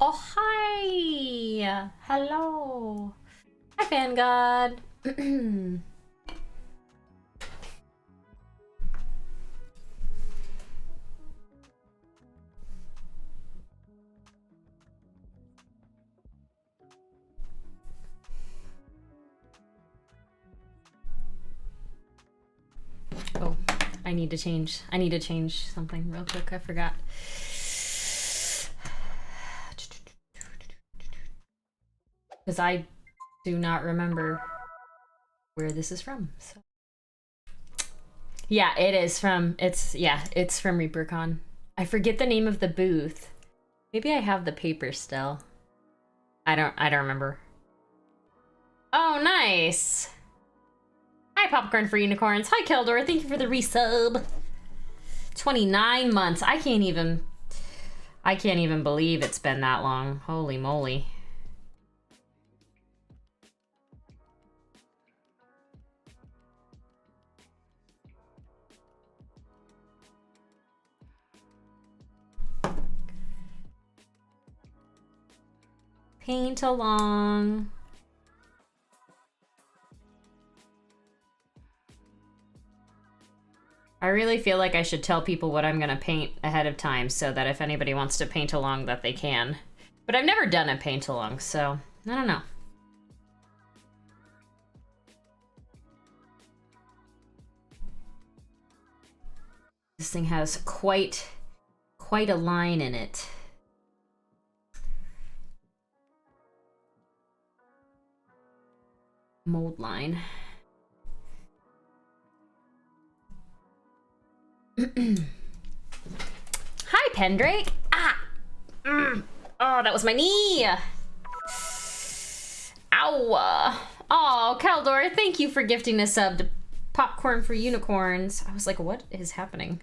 Oh, hi! Hello! Hi, Fan God! Oh, I need to change something real quick. I forgot. Because I do not remember where this is from. So. Yeah, it is from, it's from ReaperCon. I forget the name of the booth. Maybe I have the paper still. I don't remember. Oh, nice. Hi, Popcorn for Unicorns. Hi, Keldor. Thank you for the resub. 29 months. I can't even believe it's been that long. Holy moly. Paint along. I really feel like I should tell people what I'm gonna paint ahead of time so that if anybody wants to paint along that they can. But I've never done a paint along, so I don't know. This thing has quite a line in it. Mold line. Hi, Pendrake. Ah! Oh, that was my knee. Ow! Oh, Keldor, thank you for gifting a sub to Popcorn for Unicorns. I was like, what is happening?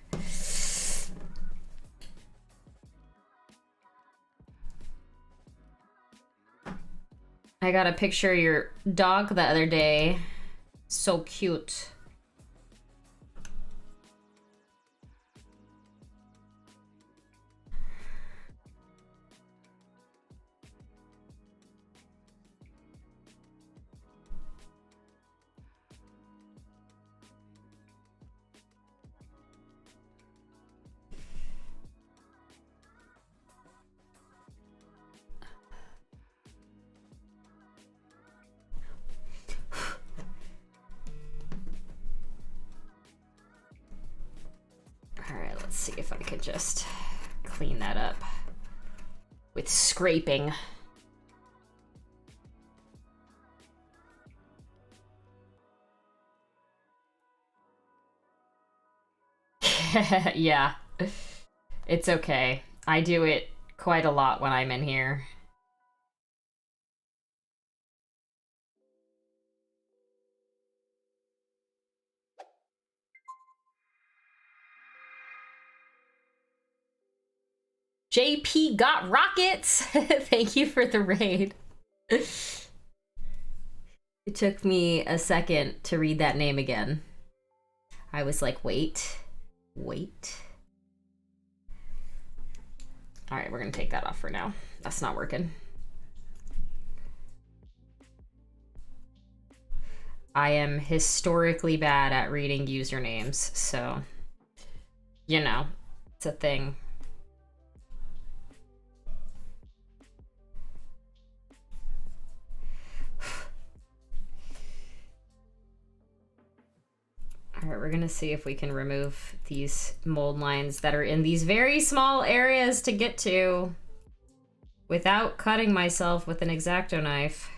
I got a picture of your dog the other day. So cute. Let's see if I could just clean that up with scraping. Yeah, it's okay. I do it quite a lot when I'm in here. JP got rockets! Thank you for the raid. It took me a second to read that name again. I was like, wait. All right, we're gonna take that off for now. That's not working. I am historically bad at reading usernames, so, you know, it's a thing. All right, we're gonna see if we can remove these mold lines that are in these very small areas to get to without cutting myself with an X-Acto knife.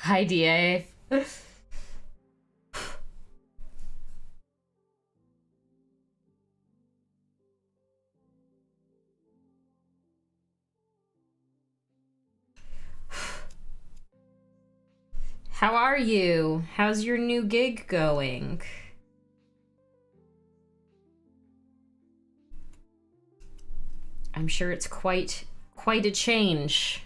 Hi, DA. How are you? How's your new gig going? I'm sure it's quite a change.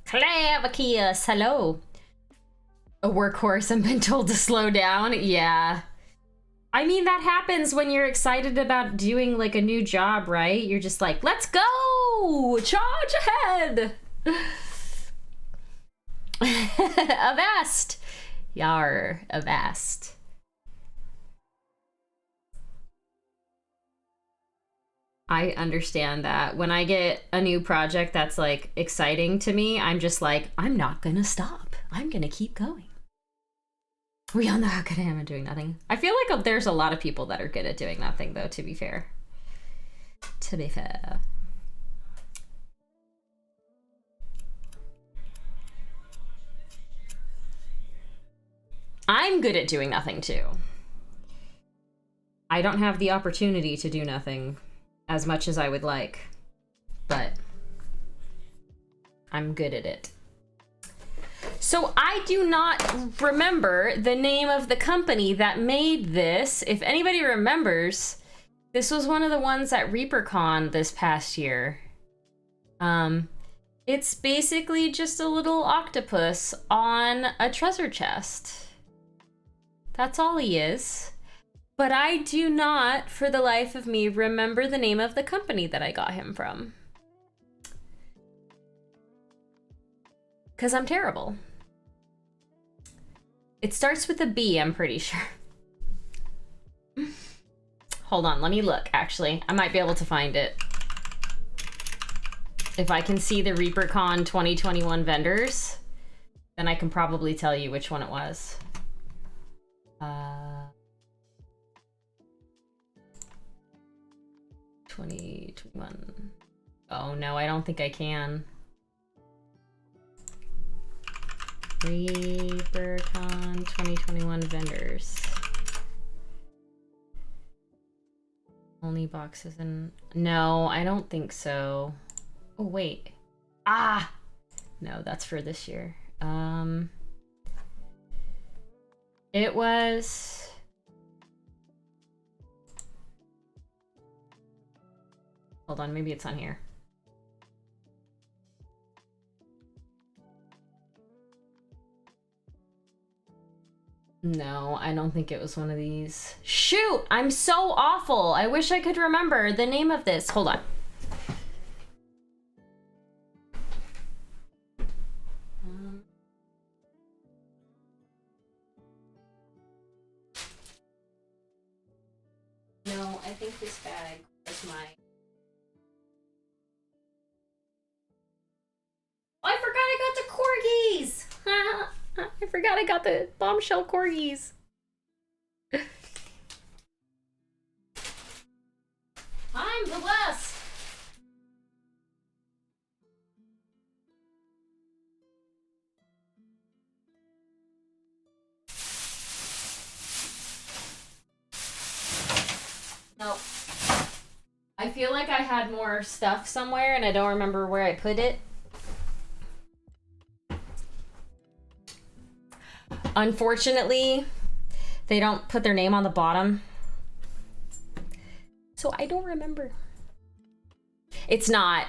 Clavakias, hello. A workhorse and been told to slow down? Yeah. I mean, that happens when you're excited about doing like a new job, right? You're just like, let's go! Charge ahead! Avast! Yar, avast. I understand that. When I get a new project that's like exciting to me, I'm just like, I'm not gonna stop. I'm gonna keep going. We all know how good I am at doing nothing. I feel like there's a lot of people that are good at doing nothing, though, to be fair. To be fair. I'm good at doing nothing, too. I don't have the opportunity to do nothing as much as I would like, but I'm good at it. So I do not remember the name of the company that made this. If anybody remembers, this was one of the ones at ReaperCon this past year. It's basically just a little octopus on a treasure chest. That's all he is. But I do not, for the life of me, remember the name of the company that I got him from. 'Cause I'm terrible. It starts with a B, I'm pretty sure. Hold on, let me look, actually. I might be able to find it. If I can see the ReaperCon 2021 vendors, then I can probably tell you which one it was. 2021. Oh no, I don't think I can. ReaperCon 2021 vendors. Only boxes and... No, I don't think so. Oh, wait. Ah! No, that's for this year. It was... Hold on, maybe it's on here. No, I don't think it was one of these. Shoot! I'm so awful! I wish I could remember the name of this. Hold on. No, I think this bag was mine. Oh, I forgot I got the corgis! I forgot I got the bombshell corgis. I'm the best! Nope. I feel like I had more stuff somewhere and I don't remember where I put it. Unfortunately, they don't put their name on the bottom. So I don't remember. It's not.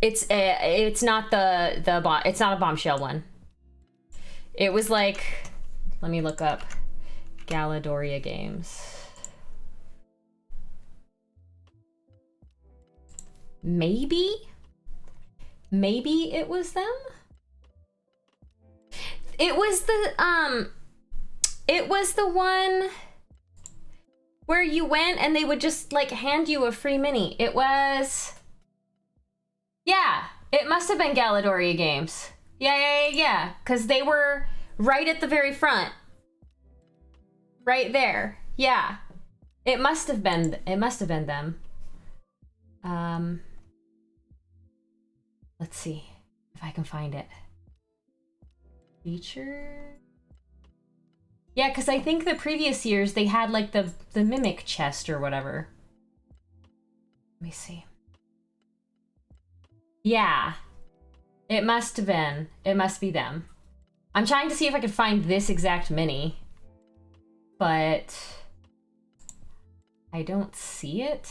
It's not it's not a bombshell one. It was like, let me look up Galladoria games. Maybe it was them. It was the one where you went and they would just like hand you a free mini. It was, yeah, it must have been Galladoria games. Yeah, because they were right at the very front. Right there. Yeah. It must have been them. Let's see if I can find it. Feature? Yeah, because I think the previous years they had like the mimic chest or whatever. Let me see. Yeah. It must have been. It must be them. I'm trying to see if I can find this exact mini. But I don't see it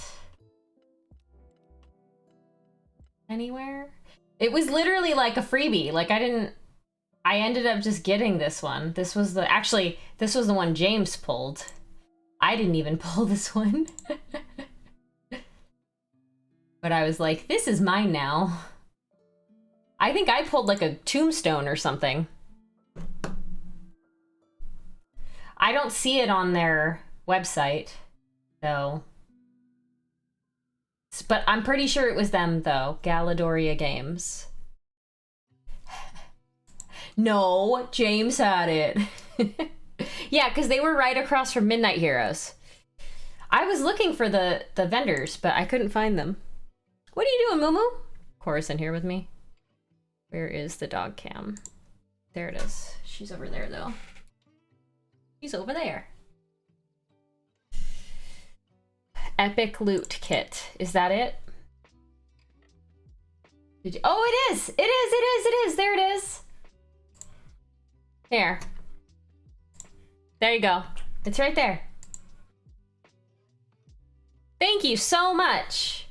anywhere. It was literally like a freebie. Like I ended up just getting this one. This was this was the one James pulled. I didn't even pull this one. But I was like, this is mine now. I think I pulled like a tombstone or something. I don't see it on their website, though. But I'm pretty sure it was them, though. Galladoria Games. No, James had it. Yeah, because they were right across from Midnight Heroes. I was looking for the vendors, but I couldn't find them. What are you doing, Moo Moo? Cora's in here with me. Where is the dog cam? There it is. She's over there, though. She's over there. Epic loot kit. Is that it? Did you? Oh, it is! It is! It is! It is! There it is! Here. There you go. It's right there. Thank you so much.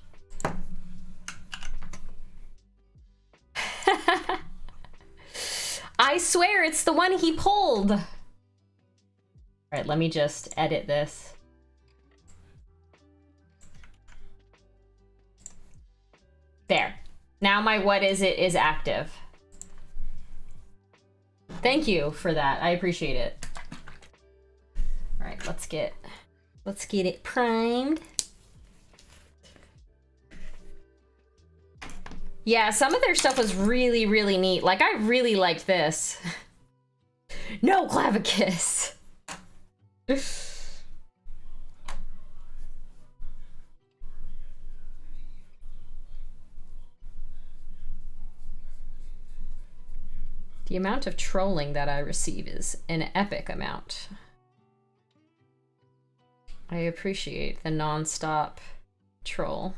I swear it's the one he pulled. All right, let me just edit this. There. Now my what is it is active. Thank you for that. I appreciate it. All right, let's get it primed. Yeah, some of their stuff was really, really neat. Like, I really liked this. No clavicus. The amount of trolling that I receive is an epic amount. I appreciate the non-stop troll.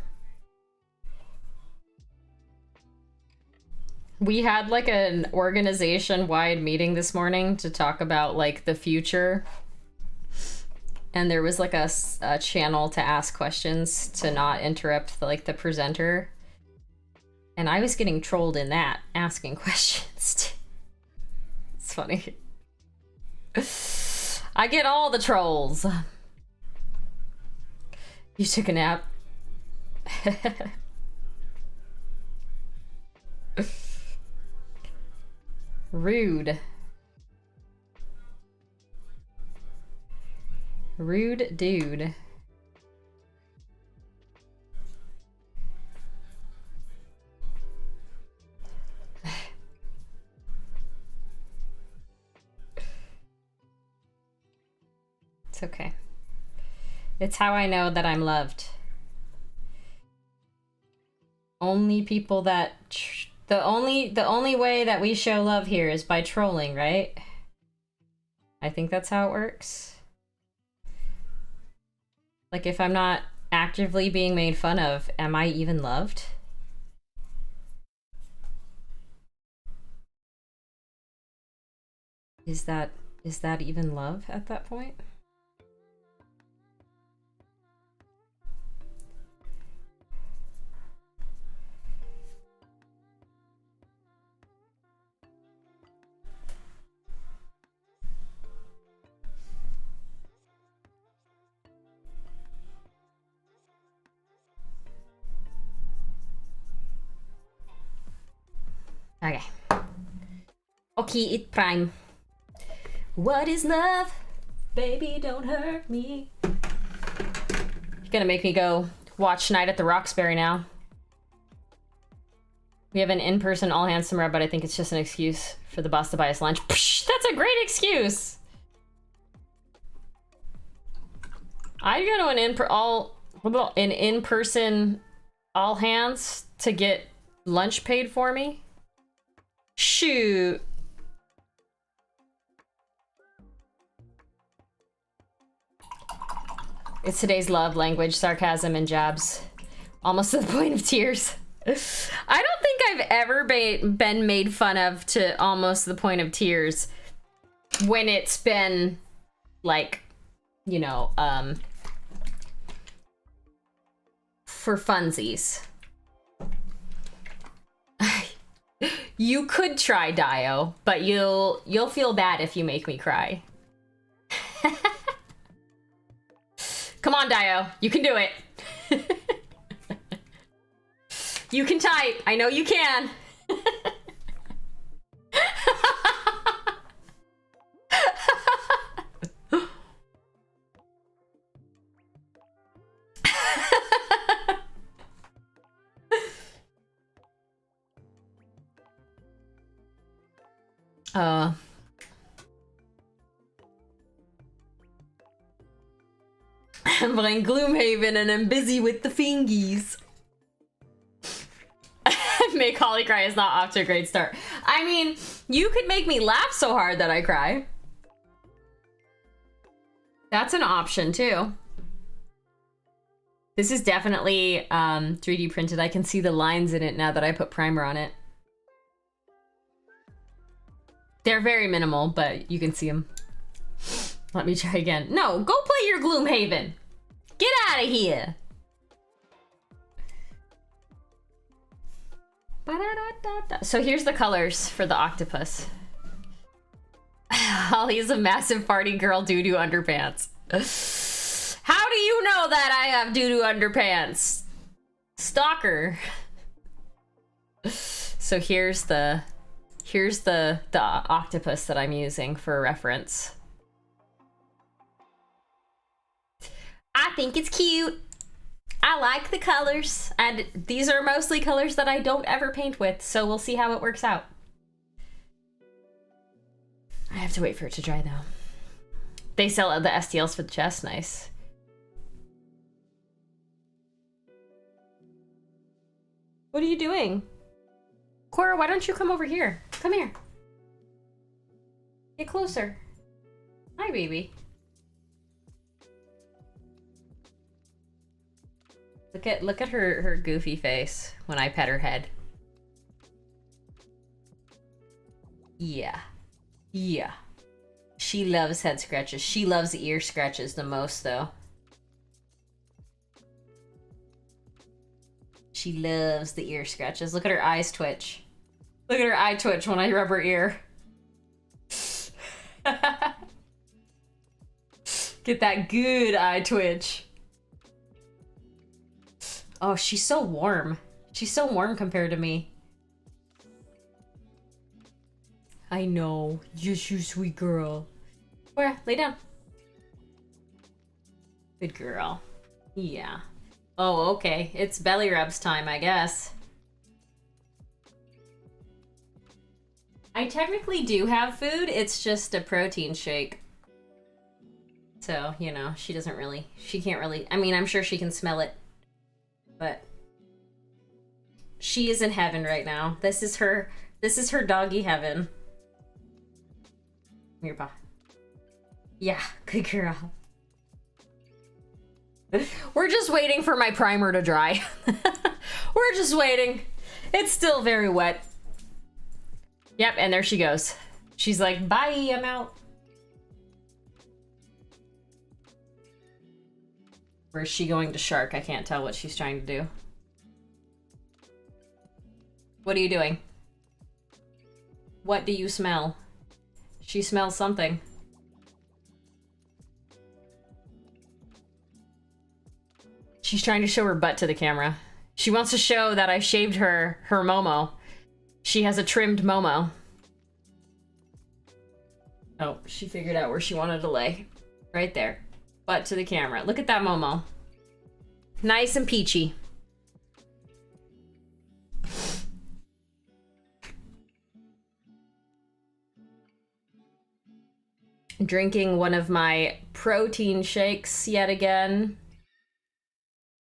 We had like an organization-wide meeting this morning to talk about like the future. And there was like a channel to ask questions to not interrupt the presenter. And I was getting trolled in that, asking questions. It's funny. I get all the trolls. You took a nap. Rude. Rude dude. It's okay. It's how I know that I'm loved. Only people that... The only way that we show love here is by trolling, right? I think that's how it works. Like, if I'm not actively being made fun of, am I even loved? Is that even love at that point? Okay. Okay, it prime. What is love? Baby, don't hurt me. You're gonna make me go watch Night at the Roxbury now. We have an in-person all hands tomorrow, but I think it's just an excuse for the boss to buy us lunch. Psh, that's a great excuse. I go to an in-person all hands to get lunch paid for me. Shoot. It's today's love language, sarcasm and jabs. Almost to the point of tears. I don't think I've ever been made fun of to almost the point of tears when it's been like, you know, for funsies. You could try Dio, but you'll feel bad if you make me cry. Come on, Dio. You can do it. You can type. I know you can. I'm playing Gloomhaven and I'm busy with the fingies. Make Holly cry is not off to a great start. I mean, you could make me laugh so hard that I cry. That's an option too. This is definitely 3D printed. I can see the lines in it now that I put primer on it. They're very minimal, but you can see them. Let me try again. No, go play your Gloomhaven. Get out of here. So here's the colors for the octopus. Holly's a massive party girl doo-doo underpants. How do you know that I have doo-doo underpants? Stalker. So here's the octopus that I'm using for reference. I think it's cute. I like the colors, and these are mostly colors that I don't ever paint with, so we'll see how it works out. I have to wait for it to dry though. They sell the STLs for the chest, nice. What are you doing? Cora, why don't you come over here? Come here. Get closer. Hi, baby. Look at her goofy face when I pet her head. Yeah. Yeah. She loves head scratches. She loves ear scratches the most though. She loves the ear scratches. Look at her eyes twitch. Look at her eye twitch when I rub her ear. Get that good eye twitch. Oh, she's so warm. She's so warm compared to me. I know. Just you sweet girl. Where? Lay down. Good girl. Yeah. Oh, okay. It's belly rubs time, I guess. I technically do have food. It's just a protein shake. So, you know, she can't really, I mean, I'm sure she can smell it. But she is in heaven right now. This is her doggy heaven. Come here, Pa. Yeah, good girl. We're just waiting for my primer to dry. We're just waiting. It's still very wet. Yep, and there she goes. She's like, bye, I'm out. Or is she going to shark? I can't tell what she's trying to do. What are you doing? What do you smell? She smells something. She's trying to show her butt to the camera. She wants to show that I shaved her Momo. She has a trimmed Momo. Oh, she figured out where she wanted to lay. Right there. Butt to the camera. Look at that Momo. Nice and peachy. Drinking one of my protein shakes yet again.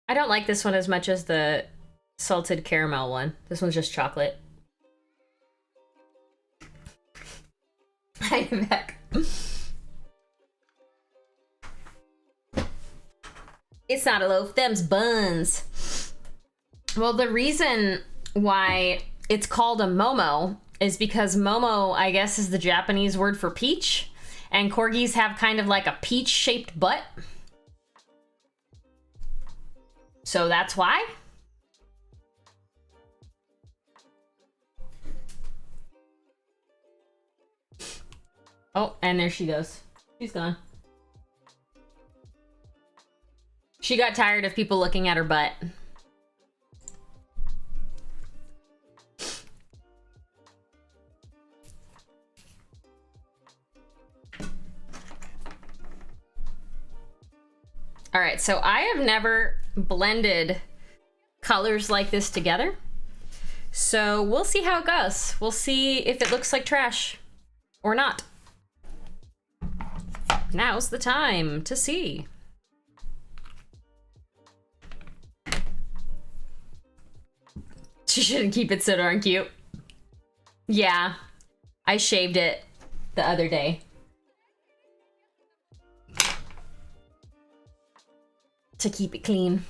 I don't like this one as much as the salted caramel one. This one's just chocolate. Hi, Beck. It's not a loaf, them's buns. Well, the reason why it's called a Momo is because Momo, I guess, is the Japanese word for peach. And corgis have kind of like a peach-shaped butt. So that's why. Oh, and there she goes. She's gone. She got tired of people looking at her butt. All right, so I have never blended colors like this together. So we'll see how it goes. We'll see if it looks like trash or not. Now's the time to see. She shouldn't keep it so darn cute. Yeah, I shaved it the other day. To keep it clean.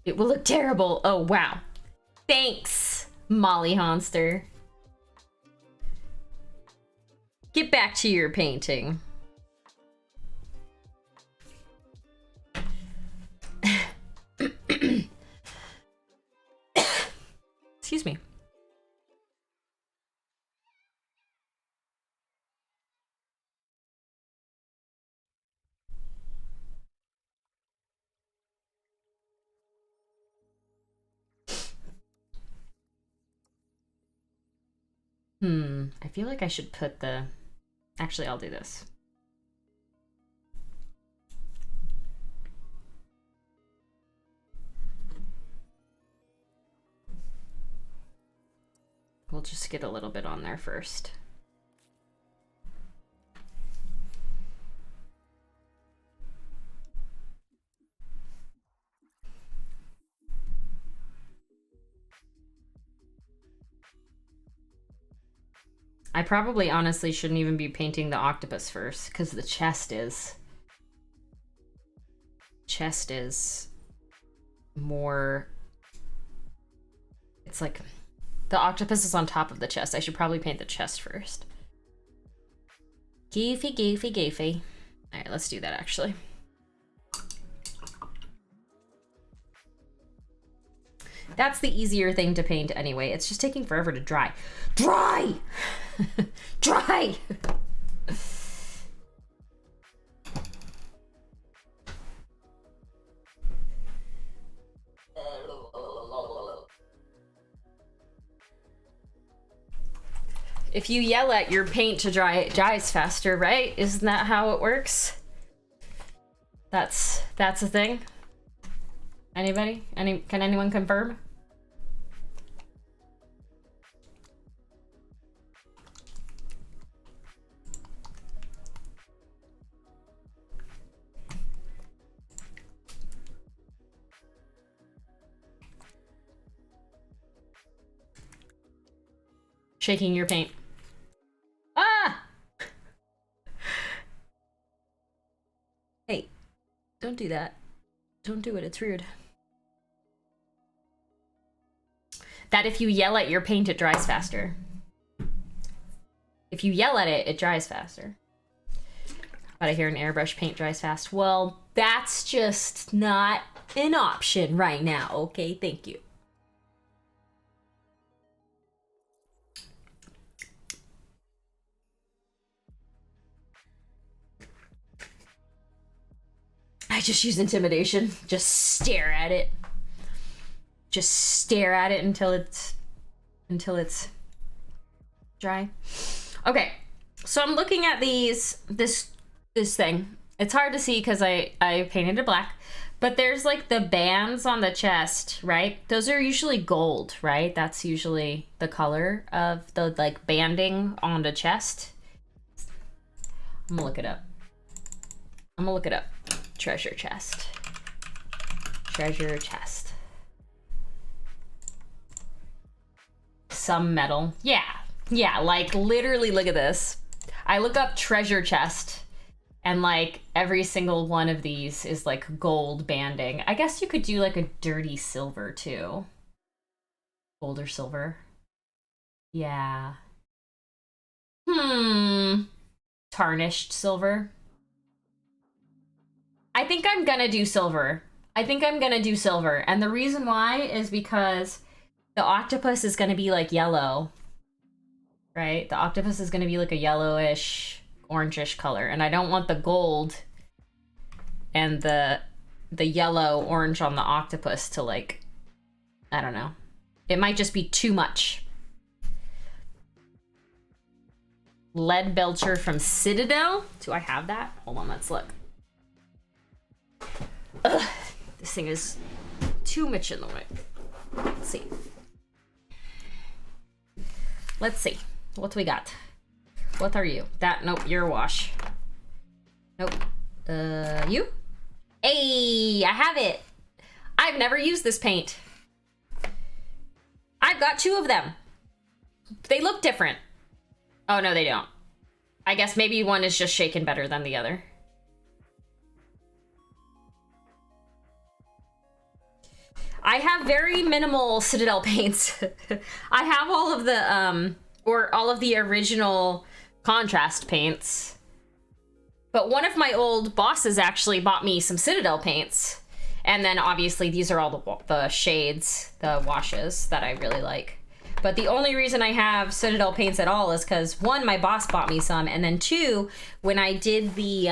It will look terrible. Oh, wow. Thanks, Molly Honster. Get back to your painting. Excuse me. I feel like I should put the... Actually, I'll do this. We'll just get a little bit on there first. I probably honestly shouldn't even be painting the octopus first, because the chest is more... It's like... The octopus is on top of the chest. I should probably paint the chest first. Goofy, goofy, goofy. Alright, let's do that actually. That's the easier thing to paint anyway. It's just taking forever to dry. Dry! Dry! If you yell at your paint to dry, it dries faster, right? Isn't that how it works? That's a thing? Anybody? Can anyone confirm? Shaking your paint. Ah! Hey, don't do that. Don't do it, it's rude. That if you yell at your paint, it dries faster. If you yell at it, it dries faster. But I hear an airbrush paint dries fast. Well, that's just not an option right now, okay? Thank you. I just use intimidation. Just stare at it. Just stare at it until it's dry. Okay, so I'm looking at this thing. It's hard to see because I painted it black, but there's like the bands on the chest, right? Those are usually gold, right? That's usually the color of the like banding on the chest. I'm gonna look it up. Treasure chest. Treasure chest. Some metal. Yeah, like literally look at this. I look up treasure chest and like every single one of these is like gold banding. I guess you could do like a dirty silver too. Gold or silver. Yeah. Tarnished silver. I think I'm gonna do silver. And the reason why is because the octopus is gonna be like yellow, right? The octopus is gonna be like a yellowish orangish color, and I don't want the gold and the yellow orange on the octopus to, like, I don't know. It might just be too much. Lead Belcher from Citadel. Do I have that? Hold on, let's look. Ugh, this thing is too much in the way. Let's see. Let's see. What do we got? What are you? That, nope, you're a wash. Nope. You? Hey, I have it. I've never used this paint. I've got 2 of them. They look different. Oh, no, they don't. I guess maybe one is just shaken better than the other. I have very minimal Citadel paints. I have all of the, all of the original contrast paints. But one of my old bosses actually bought me some Citadel paints. And then obviously these are all the shades, the washes that I really like. But the only reason I have Citadel paints at all is because 1, my boss bought me some, and then 2, when I did the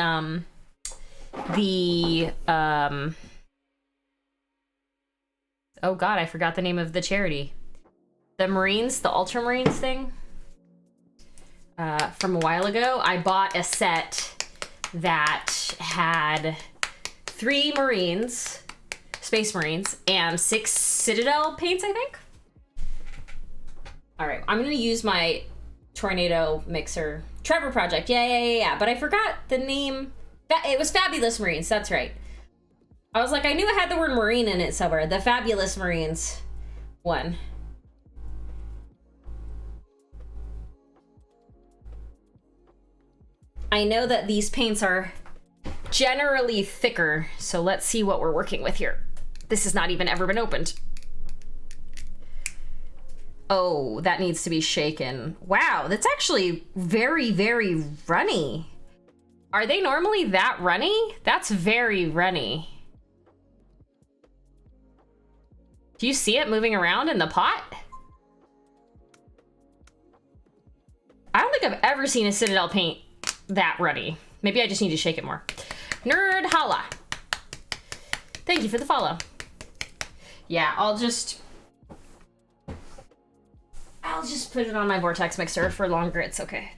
oh god, I forgot the name of the charity. The Marines, the Ultramarines thing. From a while ago, I bought a set that had 3 Marines, Space Marines, and 6 Citadel paints, I think. All right, I'm gonna use my Tornado Mixer. Trevor Project, yeah. But I forgot the name. It was Fabulous Marines, that's right. I was like, I knew it had the word Marine in it somewhere. The Fabulous Marines one. I know that these paints are generally thicker, so let's see what we're working with here. This has not even ever been opened. Oh, that needs to be shaken. Wow, that's actually very, very runny. Are they normally that runny? That's very runny. Do you see it moving around in the pot? I don't think I've ever seen a Citadel paint that runny. Maybe I just need to shake it more. Nerd Holla. Thank you for the follow. Yeah, I'll just put it on my vortex mixer for longer. It's okay.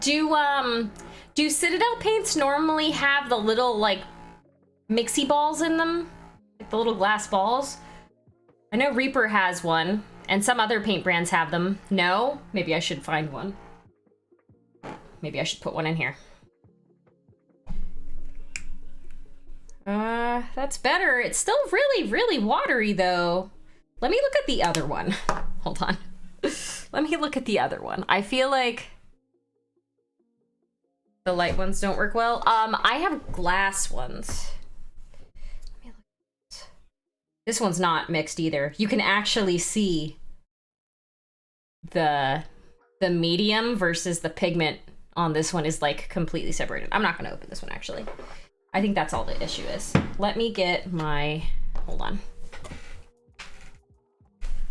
Do Citadel paints normally have the little, like, mixy balls in them? Like the little glass balls? I know Reaper has one, and some other paint brands have them. No? Maybe I should find one. Maybe I should put one in here. That's better. It's still really, really watery, though. Let me look at the other one. Hold on. Let me look at the other one. I feel like the light ones don't work well. I have glass ones. Let me look at this. This one's not mixed either. You can actually see the medium versus the pigment on this one is, like, completely separated. I'm not gonna open this one, actually. I think that's all the issue is. Let me get my, hold on.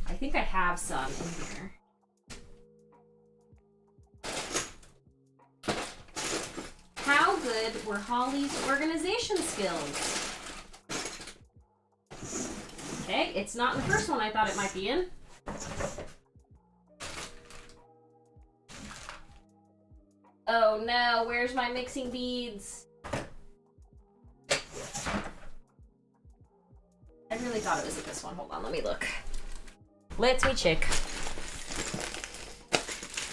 I think I have some in here. How good were Holly's organization skills? Okay, it's not in the first one I thought it might be in. Oh no, where's my mixing beads? I really thought it was in this one. Hold on, let me look. Let me check.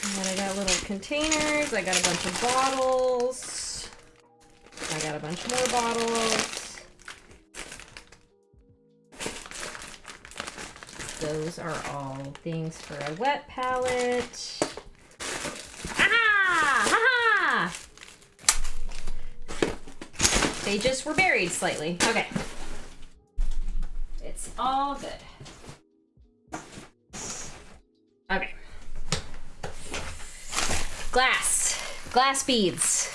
And then I got little containers. I got a bunch of bottles. I got a bunch more bottles. Those are all things for a wet palette. Aha! They just were buried slightly. Okay. It's all good. Okay. Glass beads.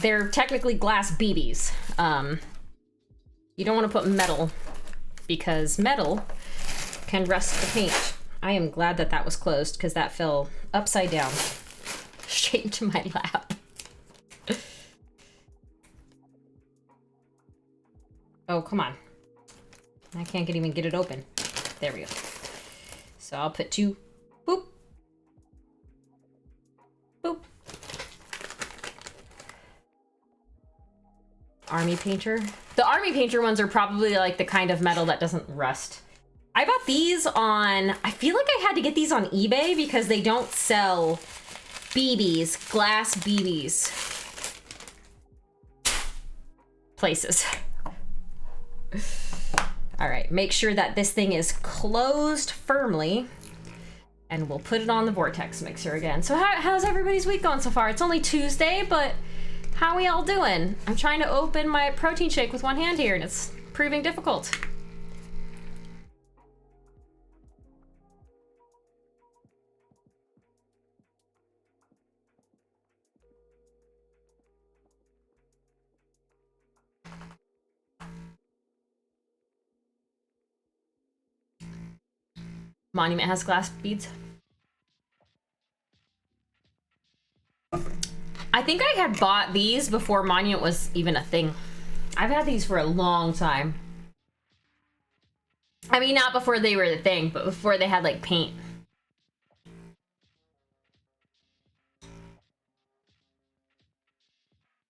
They're technically glass BBs. You don't want to put metal because metal can rust the paint. I am glad that that was closed because that fell upside down straight into my lap. Oh, come on. I can't even get it open. There we go. So I'll put 2. Boop. Boop. Army painter. The army painter ones are probably like the kind of metal that doesn't rust. I bought these on, I feel like I had to get these on eBay because they don't sell BBs, glass BBs places. All right, make sure that this thing is closed firmly and we'll put it on the vortex mixer again. So how's everybody's week going so far? It's only Tuesday, but how are we all doing? I'm trying to open my protein shake with one hand here and it's proving difficult. Monument has glass beads. I think I had bought these before Monument was even a thing. I've had these for a long time. I mean, not before they were the thing, but before they had like paint.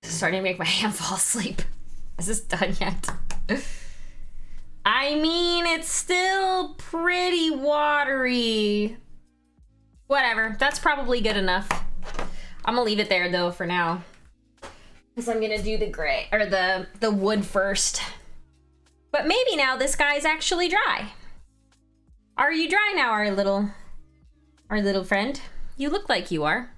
Starting to make my hand fall asleep. Is this done yet? I mean, it's still pretty watery. Whatever, that's probably good enough. I'm gonna leave it there though for now. Because I'm gonna do the gray, or the wood first. But maybe now this guy's actually dry. Are you dry now, our little friend? You look like you are.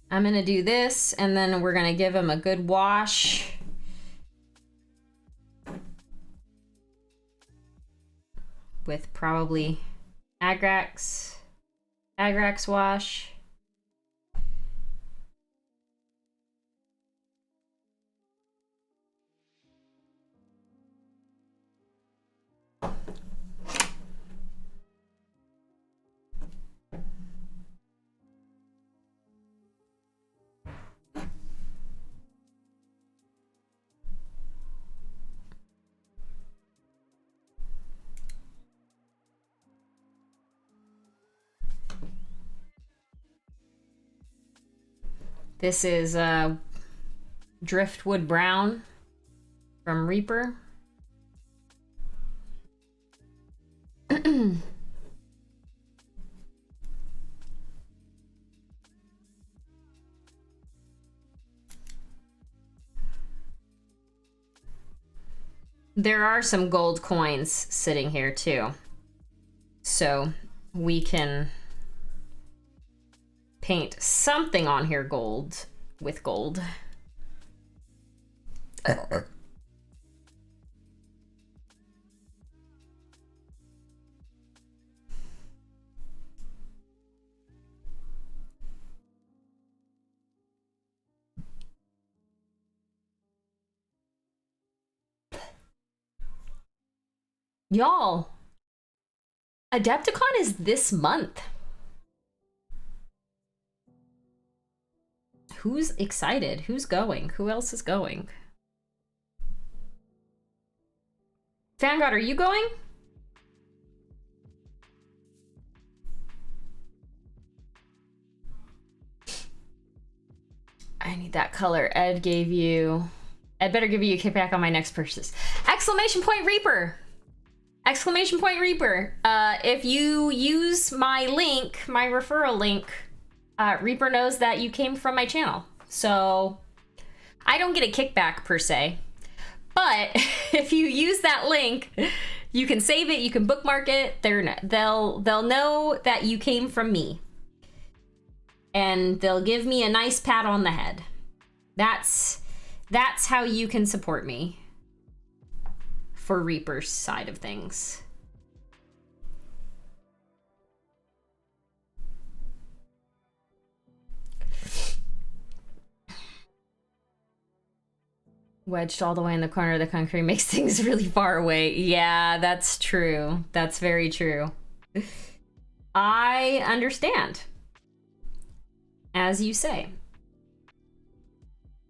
I'm gonna do this and then we're gonna give him a good wash. With probably Agrax wash. This is Driftwood Brown from Reaper. There are some gold coins sitting here too. So we can paint something on here gold with gold. Y'all, Adepticon is this month. Who's excited? Who's going? Who else is going? Fangod, are you going? I need that color. Ed better give you a kickback on my next purchase. Exclamation point Reaper! Exclamation point Reaper. If you use my link, my referral link, Reaper knows that you came from my channel. So I don't get a kickback per se, but if you use that link, you can save it, you can bookmark it. They'll know that you came from me. And they'll give me a nice pat on the head. That's how you can support me for Reaper's side of things. Wedged all the way in the corner of the country makes things really far away. Yeah, that's true. That's very true. I understand. As you say.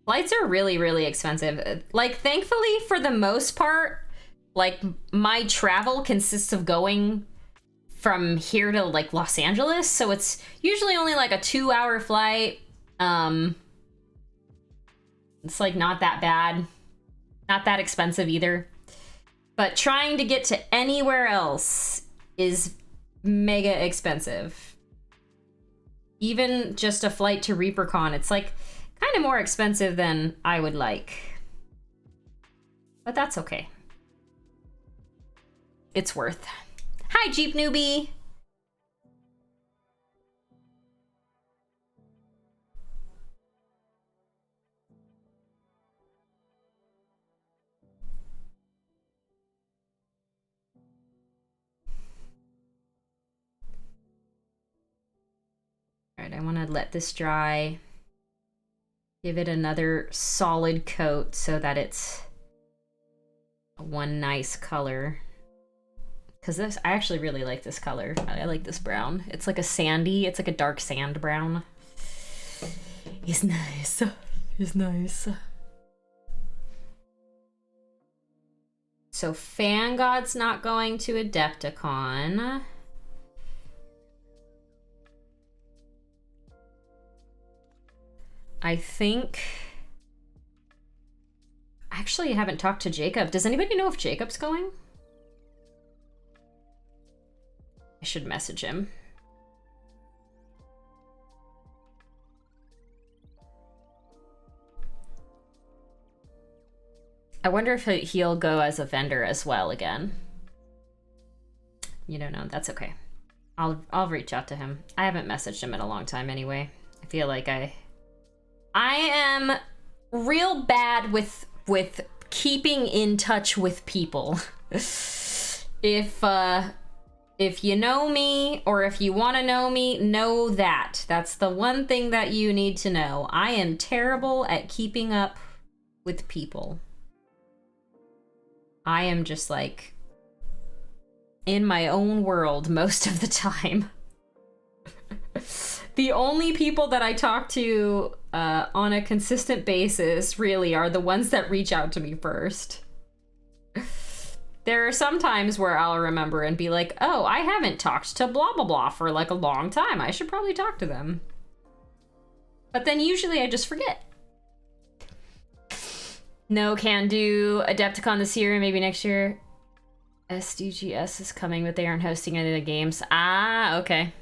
Flights are really, really expensive. Like, thankfully, for the most part, like, my travel consists of going from here to, like, Los Angeles. So it's usually only, like, a 2-hour flight. It's, like, not that bad. Not that expensive either. But trying to get to anywhere else is mega expensive. Even just a flight to ReaperCon, it's, like, kind of more expensive than I would like. But that's okay. It's worth. Hi, Jeep Newbie! All right, I want to let this dry. Give it another solid coat so that it's one nice color. Because this, I actually really like this color. I like this brown. It's like a sandy, it's like a dark sand brown. It's nice. It's nice. So Fangod's not going to Adepticon. I think... Actually, I haven't talked to Jacob. Does anybody know if Jacob's going? I should message him. I wonder if he'll go as a vendor as well again. You don't know. That's okay. I'll reach out to him. I haven't messaged him in a long time anyway. I feel like I am real bad with keeping in touch with people. If you know me, or if you want to know that. That's the one thing that you need to know. I am terrible at keeping up with people. I am just like in my own world most of the time. The only people that I talk to on a consistent basis really are the ones that reach out to me first. There are some times where I'll remember and be like, oh, I haven't talked to blah, blah, blah for like a long time. I should probably talk to them. But then usually I just forget. No can do Adepticon this year and maybe next year. SDGS is coming, but they aren't hosting any of the games. Ah, okay.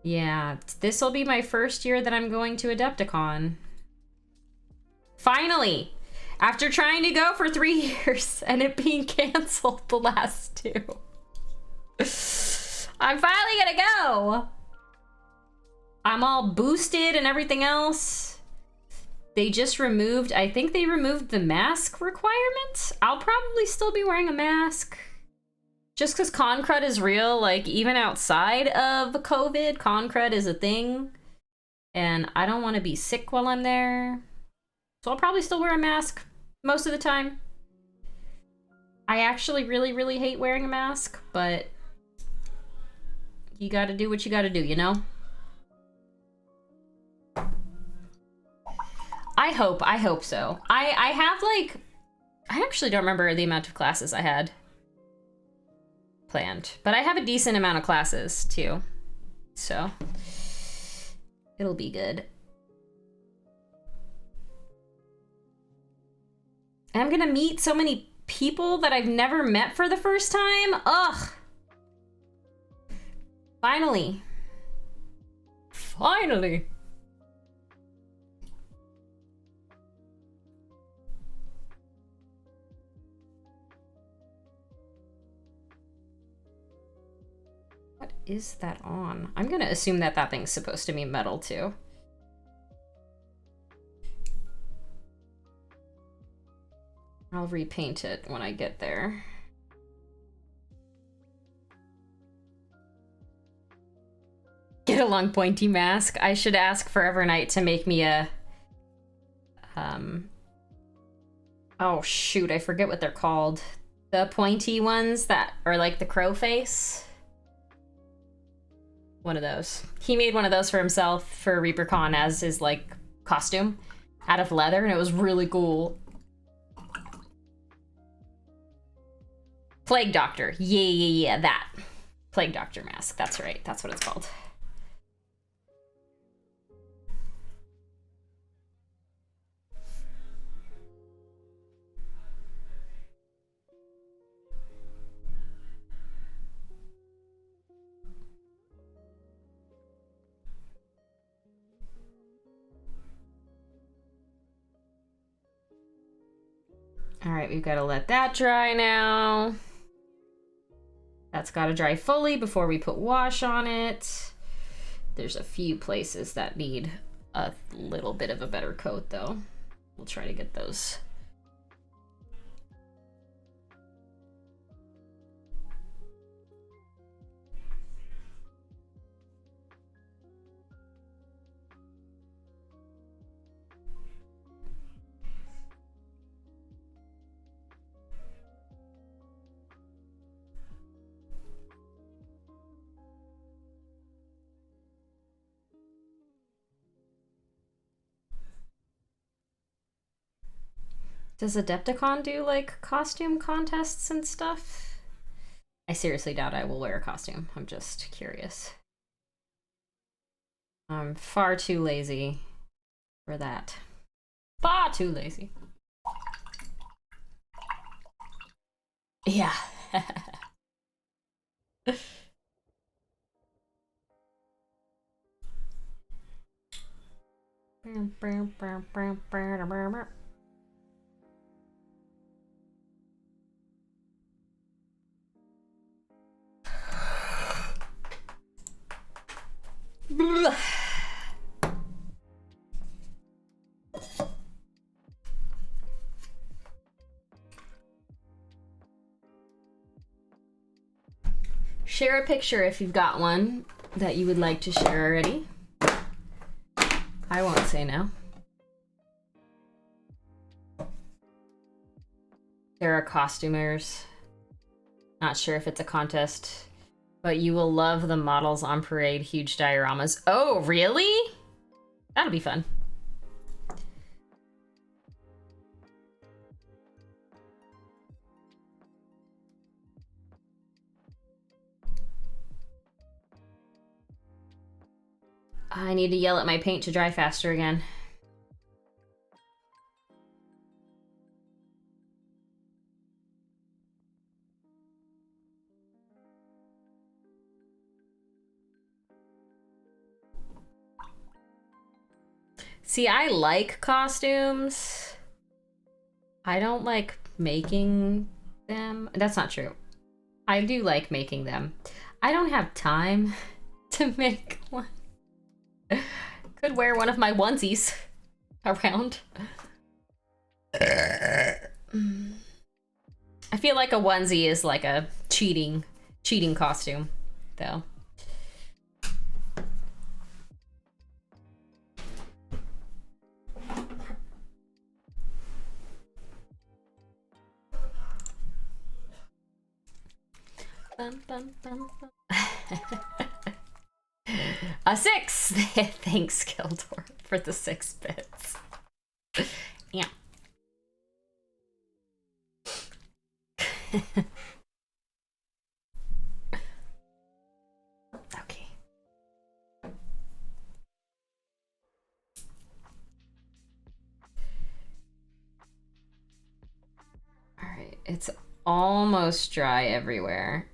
Yeah, this will be my first year that I'm going to Adepticon. Finally! After trying to go for 3 years and it being canceled the last 2. I'm finally gonna go! I'm all boosted and everything else. They just removed, I think they removed the mask requirement. I'll probably still be wearing a mask. Just because Concrud is real, like, even outside of COVID, Concrud is a thing. And I don't want to be sick while I'm there. So I'll probably still wear a mask most of the time. I actually really, really hate wearing a mask, but you gotta do what you gotta do, you know? I hope so. I have, like, I actually don't remember the amount of classes I had planned, but I have a decent amount of classes too, so it'll be good. And I'm gonna meet so many people that I've never met for the first time. Ugh. Finally. Finally. What is that on? I'm gonna assume that that thing's supposed to be metal too. I'll repaint it when I get there. Get a long pointy mask. I should ask Forever Night to make me a Oh shoot, I forget what they're called. The pointy ones that are like the crow face. One of those. He made one of those for himself for ReaperCon as his like costume out of leather, and it was really cool. Plague Doctor. Yeah, that. Plague Doctor mask. That's right. That's what it's called. All right, we've got to let that dry now. That's got to dry fully before we put wash on it. There's a few places that need a little bit of a better coat though. We'll try to get those. Does Adepticon do like costume contests and stuff? I seriously doubt I will wear a costume. I'm just curious. I'm far too lazy for that. Far too lazy. Yeah. Share a picture if you've got one that you would like to share already. I won't say no. There are costumers. Not sure if it's a contest, but you will love the models on parade, huge dioramas. Oh, really? That'll be fun. I need to yell at my paint to dry faster again. See, I like costumes. I don't like making them. That's not true. I do like making them. I don't have time to make one. Could wear one of my onesies around. I feel like a onesie is like a cheating costume, though. Bum, bum, bum, bum. A 6! Thanks, Gildor, for the 6 bits. Yeah. Okay. All right, it's almost dry everywhere.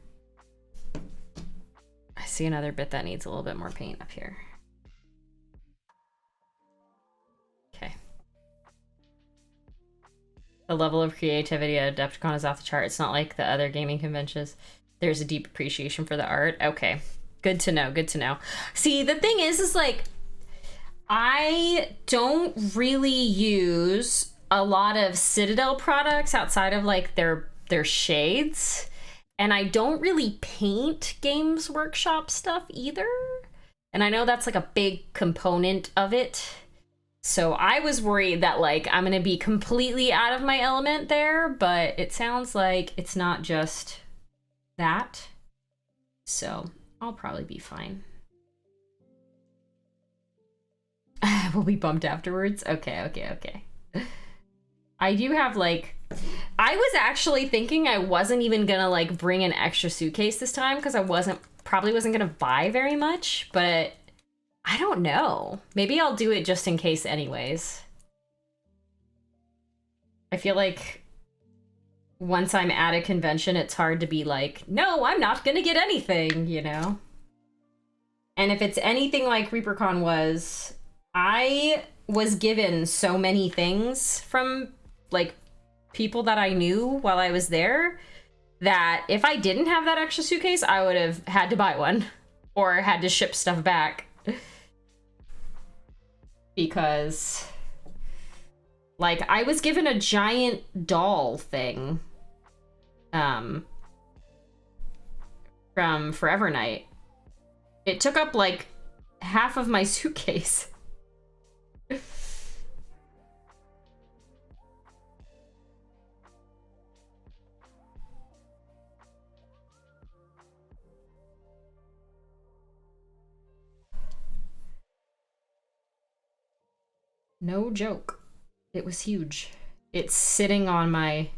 I see another bit that needs a little bit more paint up here. Okay. The level of creativity at Adepticon is off the chart. It's not like the other gaming conventions. There's a deep appreciation for the art. Okay. Good to know. Good to know. See, the thing is like, I don't really use a lot of Citadel products outside of like their shades. And I don't really paint Games Workshop stuff either. And I know that's like a big component of it. So I was worried that like I'm gonna be completely out of my element there, but it sounds like it's not just that. So I'll probably be fine. We'll be bumped afterwards. Okay. I do have like, I was actually thinking I wasn't even gonna like bring an extra suitcase this time because I probably wasn't gonna buy very much, but I don't know. Maybe I'll do it just in case anyways. I feel like once I'm at a convention, it's hard to be like, no, I'm not gonna get anything, you know? And if it's anything like ReaperCon was, I was given so many things from like people that I knew while I was there that if I didn't have that extra suitcase, I would have had to buy one or had to ship stuff back. Because like I was given a giant doll thing from Forever Night. It took up like half of my suitcase. No joke. It was huge. It's sitting on my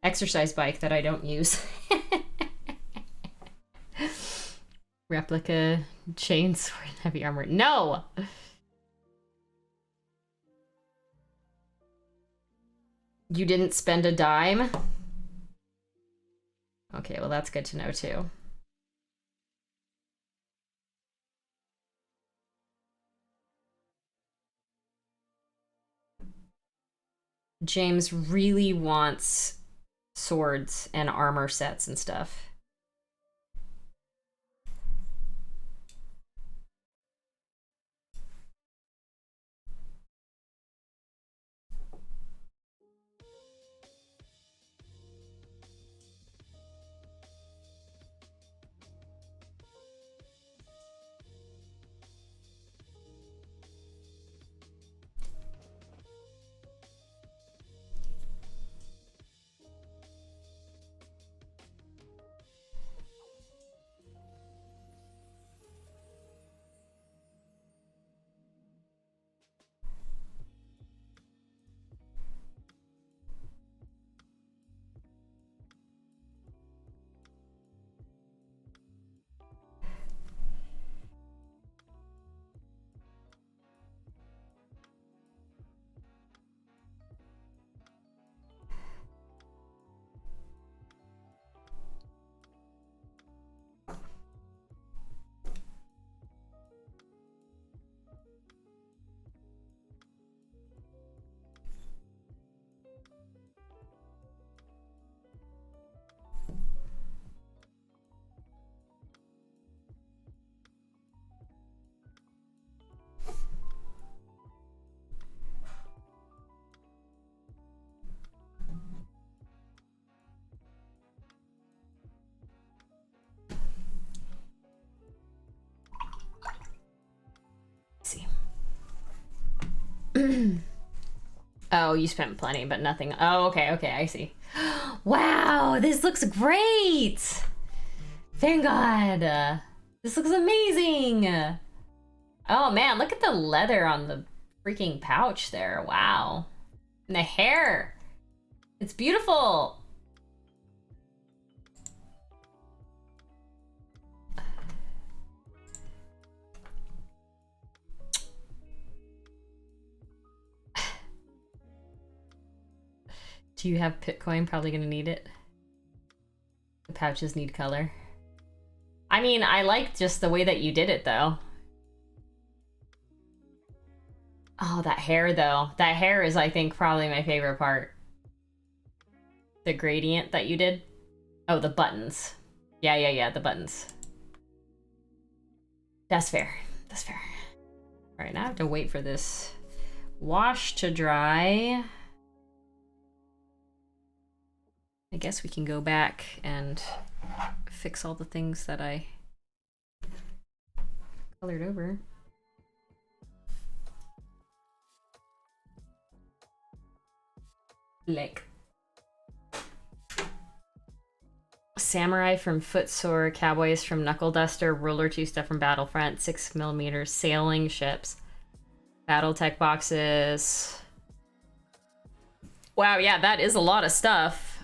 exercise bike that I don't use. Replica chainsword and heavy armor. No! You didn't spend a dime? Okay, well that's good to know too. James really wants swords and armor sets and stuff. Oh, you spent plenty, but nothing. Oh, okay, I see. Wow, this looks great! Thank God! This looks amazing! Oh man, look at the leather on the freaking pouch there. Wow. And the hair! It's beautiful! Do you have Bitcoin? Probably gonna need it. The pouches need color. I mean, I like just the way that you did it, though. Oh, that hair, though. That hair is, I think, probably my favorite part. The gradient that you did. Oh, the buttons. Yeah, the buttons. That's fair. That's fair. All right, now I have to wait for this wash to dry. I guess we can go back and fix all the things that I colored over. Lick. Samurai from Footsore, Cowboys from Knuckle Duster, Ruler Two-Step from Battlefront, 6mm sailing ships, Battletech boxes. Wow, yeah, that is a lot of stuff.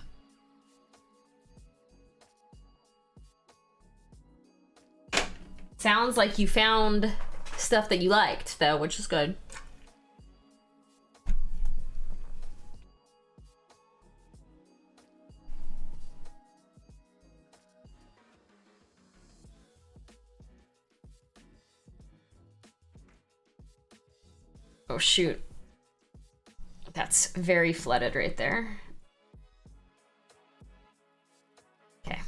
Sounds like you found stuff that you liked, though, which is good. Oh, shoot. That's very flooded right there. Okay.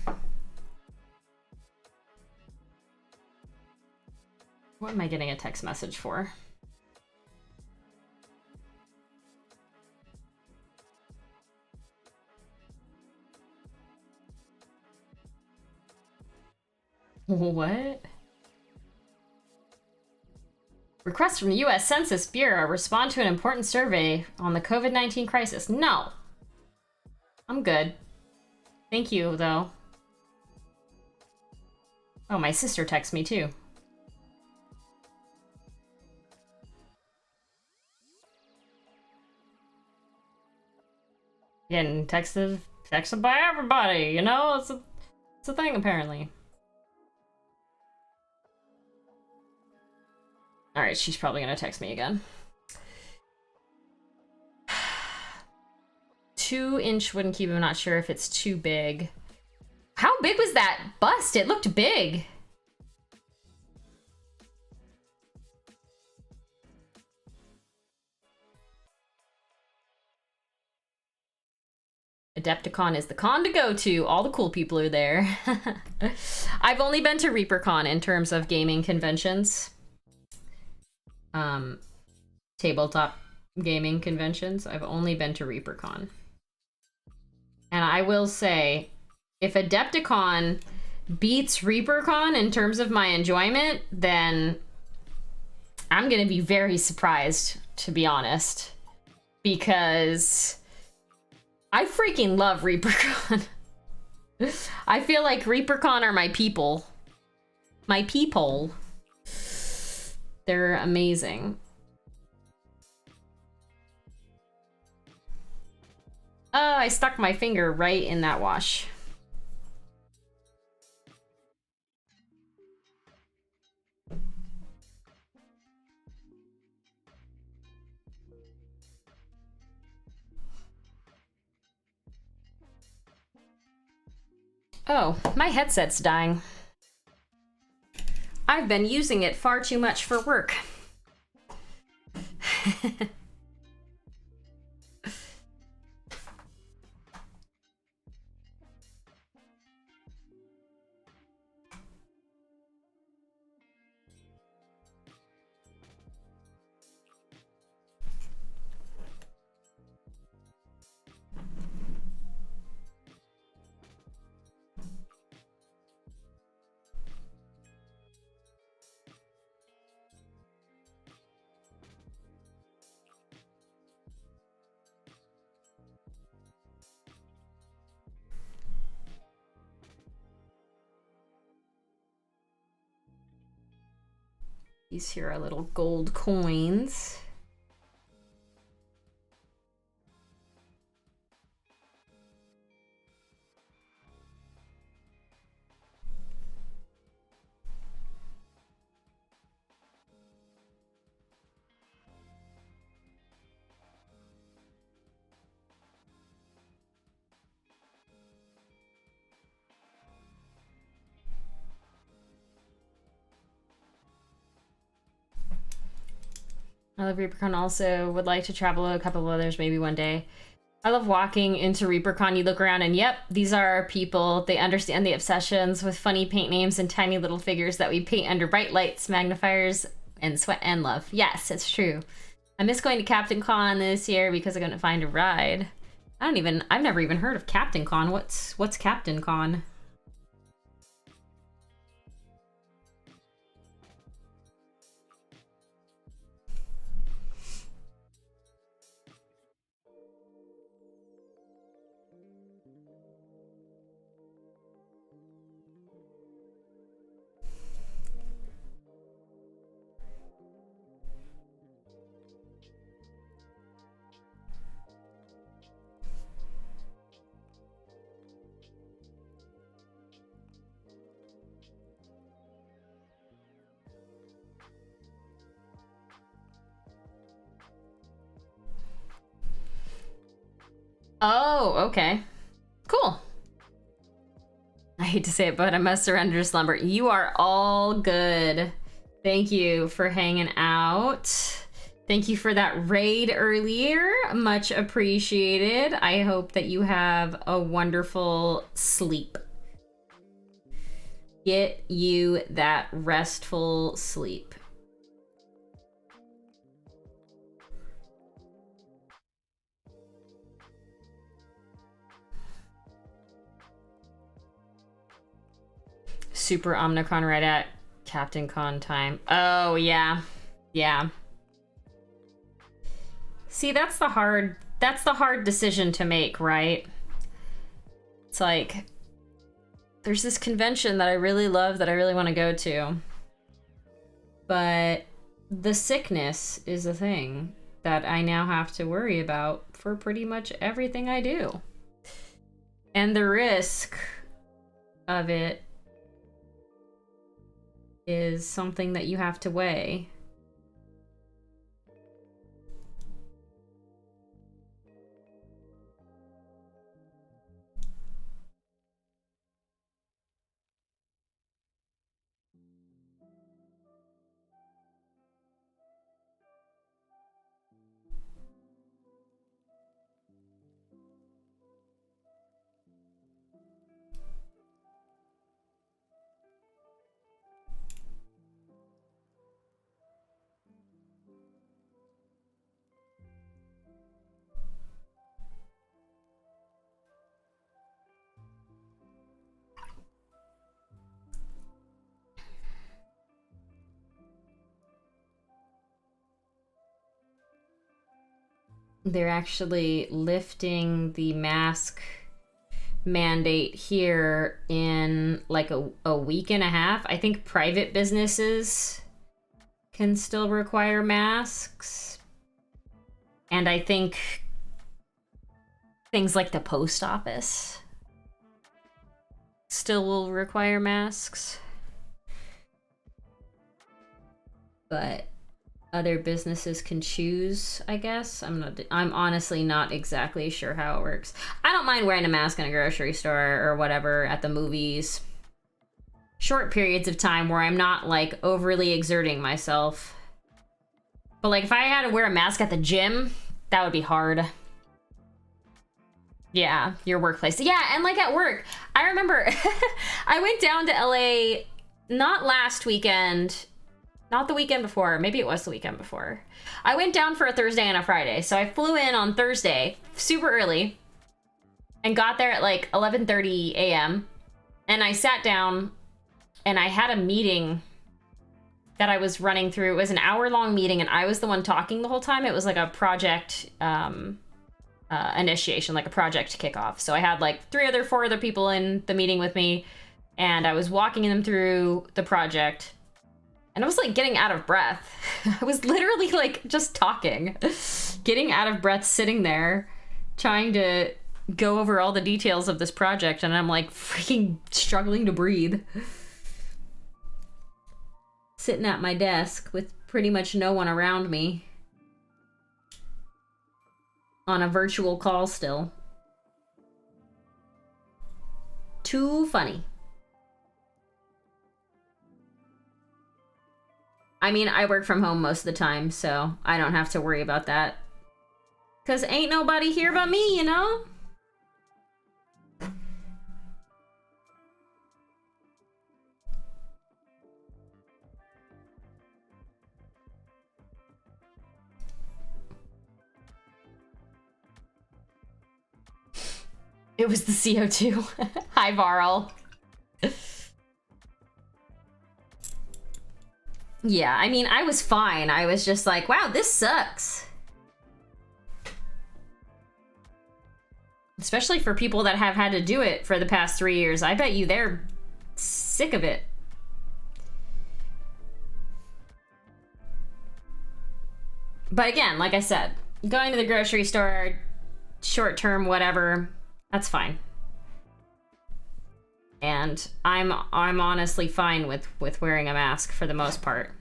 What am I getting a text message for? What? Request from U.S. Census Bureau. Respond to an important survey on the COVID-19 crisis. No. I'm good. Thank you, though. Oh, my sister texts me, too. Getting texted by everybody, you know? It's a thing, apparently. Alright, she's probably gonna text me again. 2-inch wooden cube. I'm not sure if it's too big. How big was that bust? It looked big. Adepticon is the con to go to. All the cool people are there. I've only been to ReaperCon in terms of gaming conventions. Tabletop gaming conventions. I've only been to ReaperCon. And I will say, if Adepticon beats ReaperCon in terms of my enjoyment, then I'm gonna be very surprised, to be honest. Because I freaking love ReaperCon. I feel like ReaperCon are my people. My people. They're amazing. Oh, I stuck my finger right in that wash. Oh, my headset's dying. I've been using it far too much for work. These here are little gold coins. I love ReaperCon. Also would like to travel a couple of others maybe one day. I love walking into ReaperCon. You look around and yep, these are our people. They understand the obsessions with funny paint names and tiny little figures that we paint under bright lights, magnifiers, and sweat and love. Yes, it's true. I miss going to Captain Con this year because I couldn't find a ride. I've never even heard of Captain Con. What's Captain Con? Oh, okay. Cool. I hate to say it, but I must surrender to slumber. You are all good. Thank you for hanging out. Thank you for that raid earlier. Much appreciated. I hope that you have a wonderful sleep. Get you that restful sleep. Super Omnicron right at Captain Con time. Oh, yeah. Yeah. See, that's the hard decision to make, right? It's like, there's this convention that I really love that I really want to go to. But the sickness is a thing that I now have to worry about for pretty much everything I do. And the risk of it is something that you have to weigh. They're actually lifting the mask mandate here in like a week and a half. I think private businesses can still require masks. And I think things like the post office still will require masks. But other businesses can choose, I guess. I'm honestly not exactly sure how it works. I don't mind wearing a mask in a grocery store or whatever, at the movies. Short periods of time where I'm not like overly exerting myself. But like if I had to wear a mask at the gym, that would be hard. Yeah, your workplace. Yeah, and like at work, I remember I went down to LA not last weekend, not the weekend before. Maybe it was the weekend before. I went down for a Thursday and a Friday. So I flew in on Thursday super early and got there at like 11:30 a.m. And I sat down and I had a meeting that I was running through. It was an hour-long meeting and I was the one talking the whole time. It was like a project initiation, like a project kickoff. So I had like 4 other people in the meeting with me and I was walking them through the project. And I was like getting out of breath. I was literally like just talking, getting out of breath, sitting there, trying to go over all the details of this project. And I'm like freaking struggling to breathe. Sitting at my desk with pretty much no one around me. On a virtual call still. Too funny. I mean, I work from home most of the time, so I don't have to worry about that. 'Cause ain't nobody here but me, you know? It was the CO2. Hi, Varl. Yeah, I mean, I was fine. I was just like, wow, this sucks. Especially for people that have had to do it for the past 3 years. I bet you they're sick of it. But again, like I said, going to the grocery store, short term, whatever, that's fine. And I'm honestly fine with wearing a mask for the most part.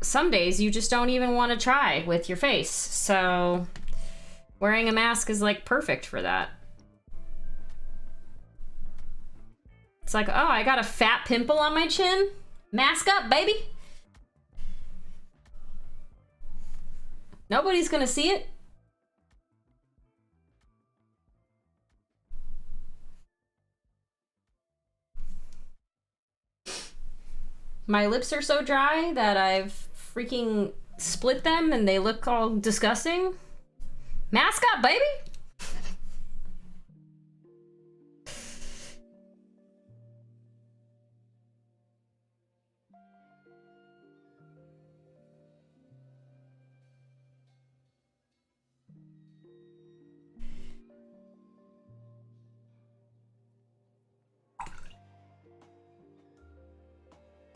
some days you just don't even want to try with your face. So wearing a mask is like perfect for that. It's like, oh, I got a fat pimple on my chin. Mask up, baby. Nobody's gonna see it. My lips are so dry that I've freaking split them and they look all disgusting. Mask up, baby!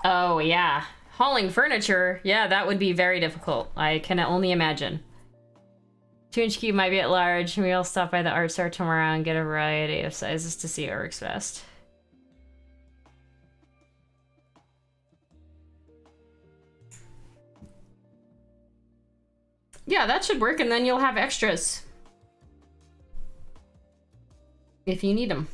Oh, yeah. Hauling furniture, yeah, that would be very difficult. I can only imagine. 2-inch cube might be at large. We all stop by the art store tomorrow and get a variety of sizes to see what works best. Yeah, that should work, and then you'll have extras. If you need them.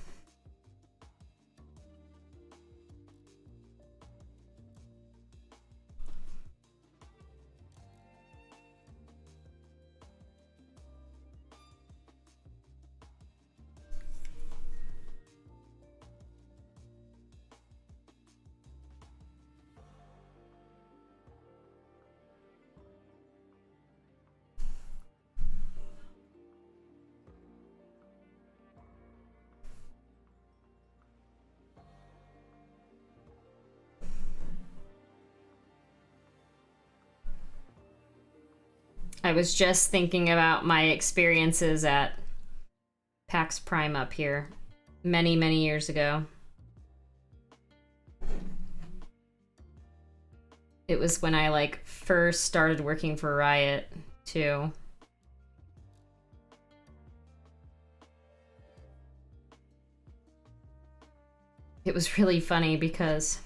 I was just thinking about my experiences at PAX Prime up here many, many years ago. It was when I like first started working for Riot too. It was really funny because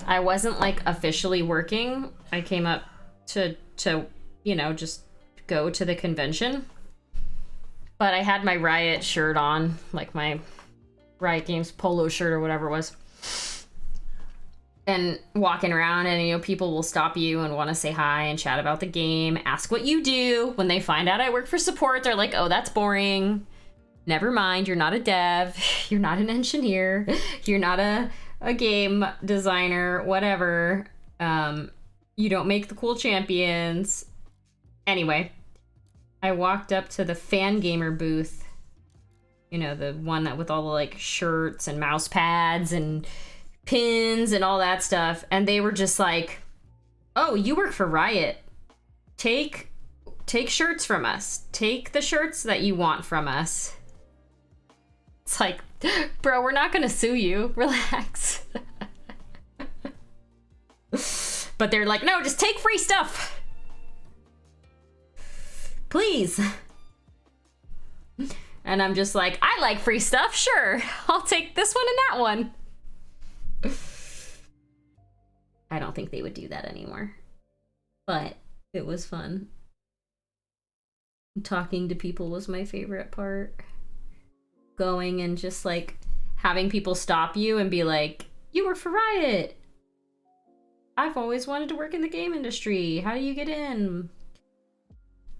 I wasn't like officially working. I came up to you know, just go to the convention. But I had my Riot shirt on, like my Riot Games polo shirt or whatever it was. And walking around and, you know, people will stop you and want to say hi and chat about the game, ask what you do. When they find out I work for support, they're like, oh, that's boring. Never mind, you're not a dev. You're not an engineer. You're not a game designer, whatever. You don't make the cool champions. Anyway, I walked up to the fan gamer booth. You know, the one that with all the like shirts and mouse pads and pins and all that stuff. And they were just like, oh, you work for Riot. Take shirts from us. Take the shirts that you want from us. It's like, bro, we're not gonna sue you. Relax. But they're like, no, just take free stuff. Please. And I'm just like, I like free stuff, sure. I'll take this one and that one. I don't think they would do that anymore. But it was fun. Talking to people was my favorite part. Going and just like having people stop you and be like, you work for Riot. I've always wanted to work in the game industry. How do you get in?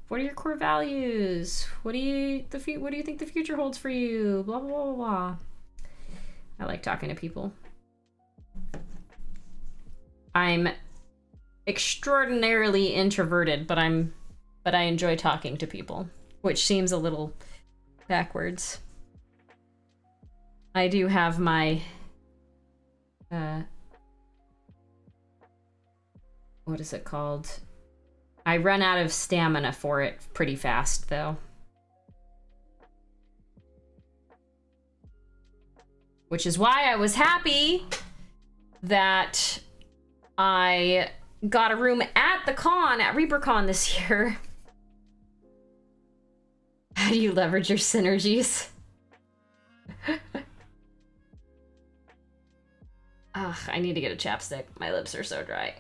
What are your core values? What do you think the future holds for you? Blah, blah, blah, blah. I like talking to people. I'm extraordinarily introverted, but I enjoy talking to people, which seems a little backwards. I do have my what is it called? I run out of stamina for it pretty fast, though. Which is why I was happy that I got a room at the con, at ReaperCon this year. How do you leverage your synergies? Ugh, I need to get a chapstick. My lips are so dry.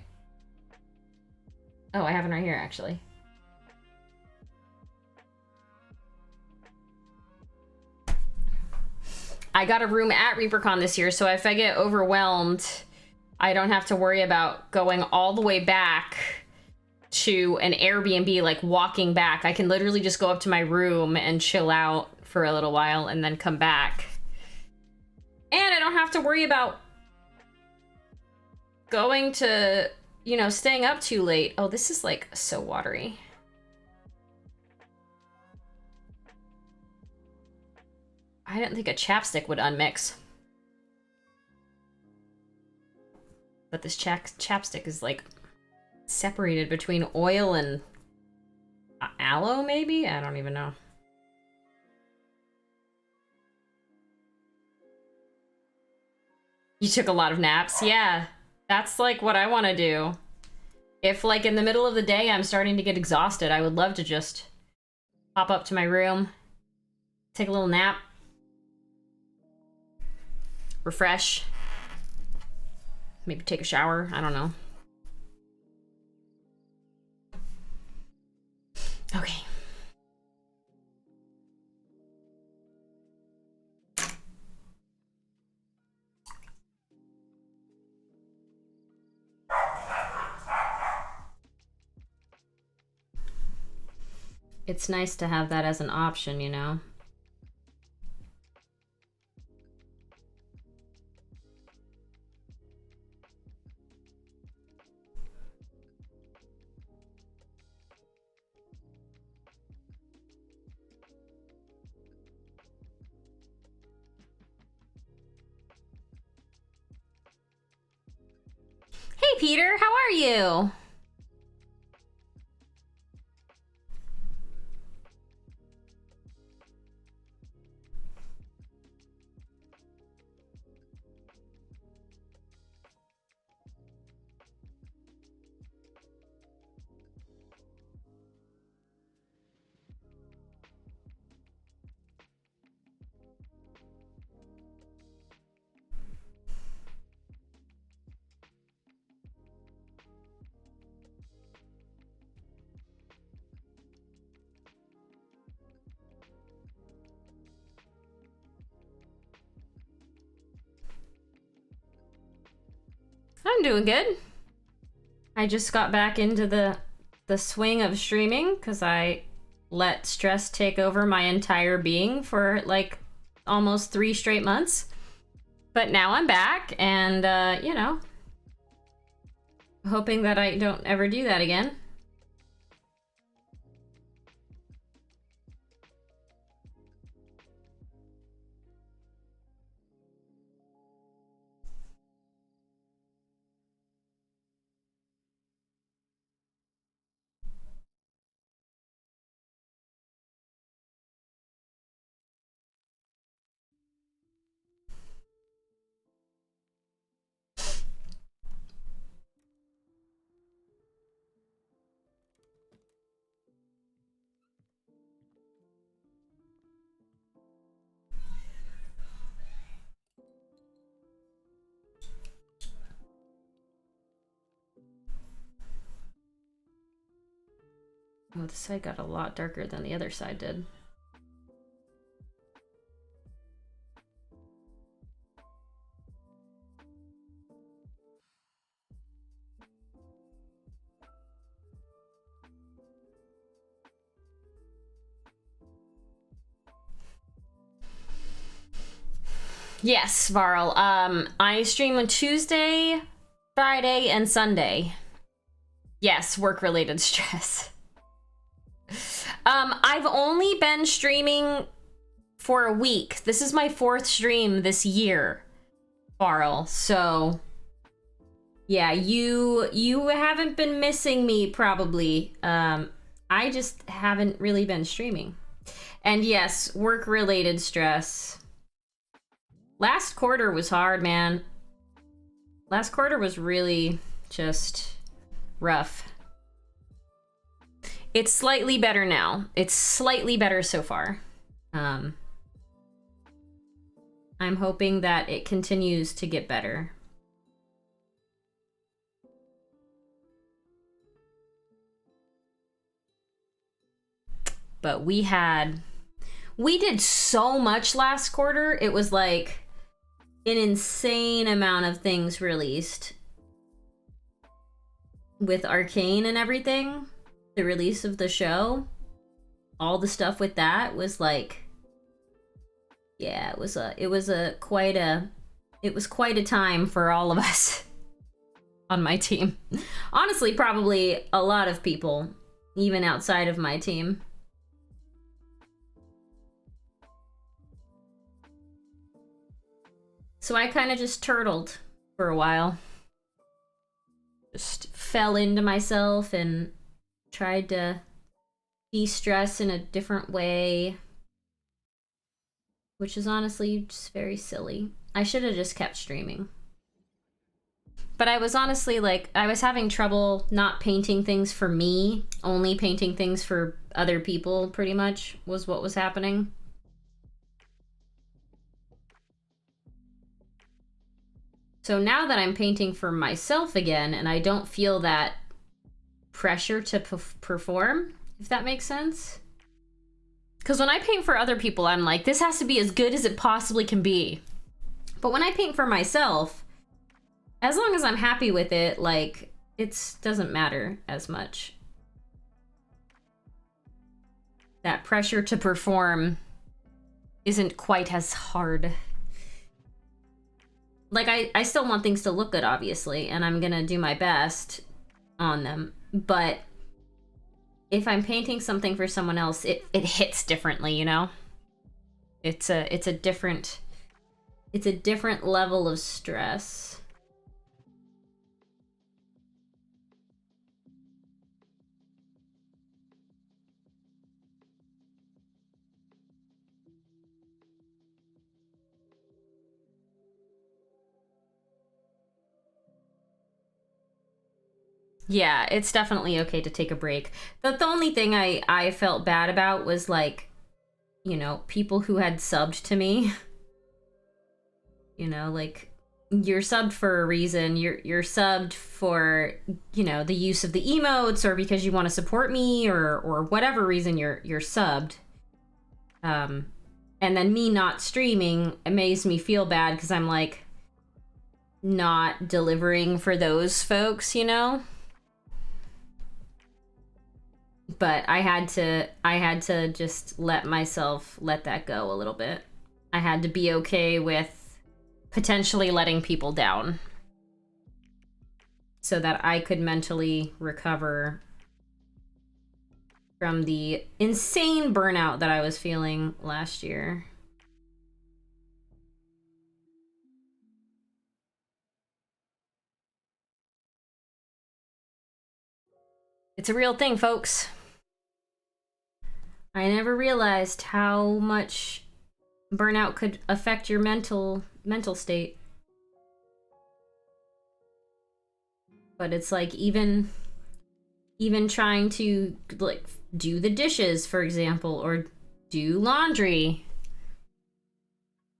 Oh, I have it right here, actually. I got a room at ReaperCon this year, so if I get overwhelmed, I don't have to worry about going all the way back to an Airbnb, like walking back. I can literally just go up to my room and chill out for a little while and then come back. And I don't have to worry about going to, you know, staying up too late. Oh, this is like so watery. I didn't think a chapstick would unmix. But this chapstick is like separated between oil and aloe, maybe? I don't even know. You took a lot of naps? Yeah, that's like what I want to do. If like in the middle of the day I'm starting to get exhausted, I would love to just pop up to my room, take a little nap, refresh, maybe take a shower, I don't know. Okay. It's nice to have that as an option, you know? Hey, Peter, how are you? I'm doing good. I just got back into the swing of streaming because I let stress take over my entire being for like almost 3 straight months. But now I'm back and, you know, hoping that I don't ever do that again. Oh, this side got a lot darker than the other side did. Yes, Varl. I stream on Tuesday, Friday, and Sunday. Yes, work-related stress. I've only been streaming for a week. This is my 4th stream this year, Varl. So, yeah, you haven't been missing me, probably. I just haven't really been streaming. And yes, work-related stress. Last quarter was hard, man. Last quarter was really just rough. It's slightly better now. It's slightly better so far. I'm hoping that it continues to get better. but we did so much last quarter. It was like an insane amount of things released with Arcane and everything. The release of the show, all the stuff with that was like, yeah, it was quite a time for all of us on my team. Honestly, probably a lot of people, even outside of my team. So I kind of just turtled for a while. Just fell into myself and tried to de-stress in a different way, which is honestly just very silly. I should have just kept streaming. But I was honestly like, I was having trouble not painting things for me, only painting things for other people, pretty much, was what was happening. So now that I'm painting for myself again, and I don't feel that pressure to perform, if that makes sense. Because when I paint for other people, I'm like, this has to be as good as it possibly can be. But when I paint for myself, as long as I'm happy with it, like, it doesn't matter as much. That pressure to perform isn't quite as hard. Like, I still want things to look good, obviously, and I'm gonna do my best on them. But if I'm painting something for someone else, it hits differently, you know? It's a different level of stress. Yeah, it's definitely okay to take a break. The only thing I felt bad about was, like, you know, people who had subbed to me. You know, like, you're subbed for a reason. You're subbed for, you know, the use of the emotes, or because you want to support me, or whatever reason you're subbed. And then me not streaming, it makes me feel bad because I'm, like, not delivering for those folks, you know? But I had to just let that go a little bit. I had to be okay with potentially letting people down so that I could mentally recover from the insane burnout that I was feeling last year. It's a real thing, folks. I never realized how much burnout could affect your mental state. But it's like, even trying to, like, do the dishes, for example, or do laundry.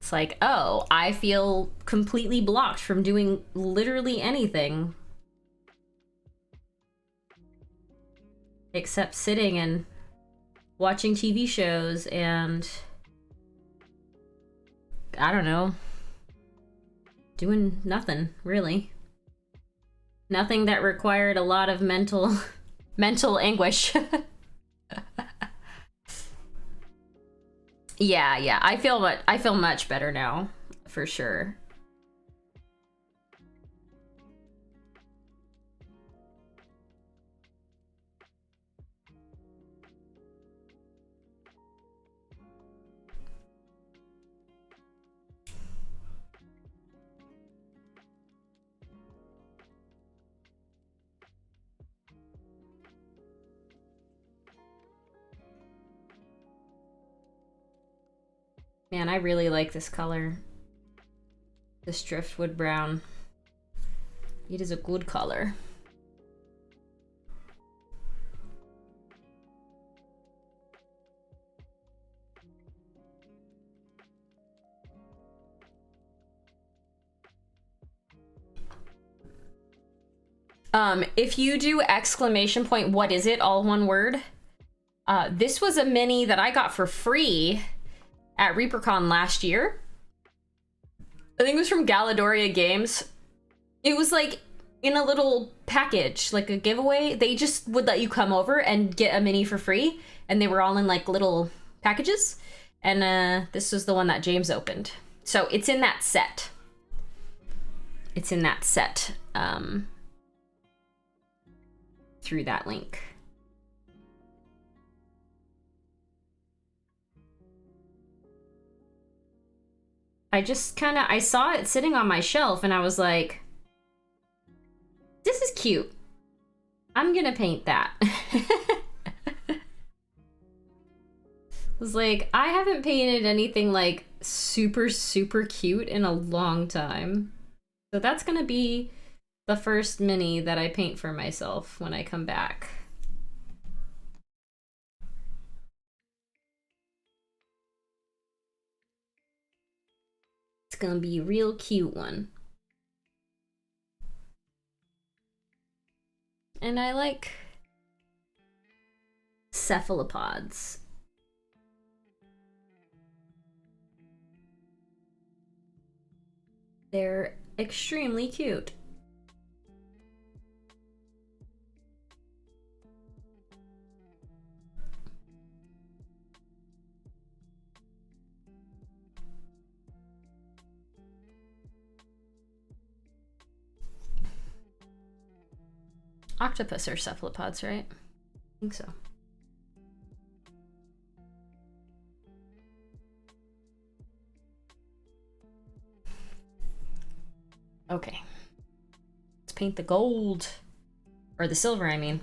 It's like, oh, I feel completely blocked from doing literally anything. Except sitting and watching TV shows and, I don't know, doing nothing, really. Nothing that required a lot of mental anguish. Yeah, I feel much better now, for sure. Man, I really like this color. This driftwood brown. It is a good color. If you do exclamation point, what is it, all one word, This was a mini that I got for free at ReaperCon last year. I think it was from Galladoria Games. It was like in a little package, like a giveaway. They just would let you come over and get a mini for free, and they were all in like little packages. And this was the one that James opened. So it's in that set. It's in that set through that link. I saw it sitting on my shelf and I was like, this is cute. I'm gonna paint that. I was like, I haven't painted anything like super, super cute in a long time. So that's gonna be the first mini that I paint for myself when I come back. It's gonna be a real cute one. And I like cephalopods. They're extremely cute. Octopus are cephalopods, right? I think so. Okay. Let's paint the gold. Or the silver, I mean.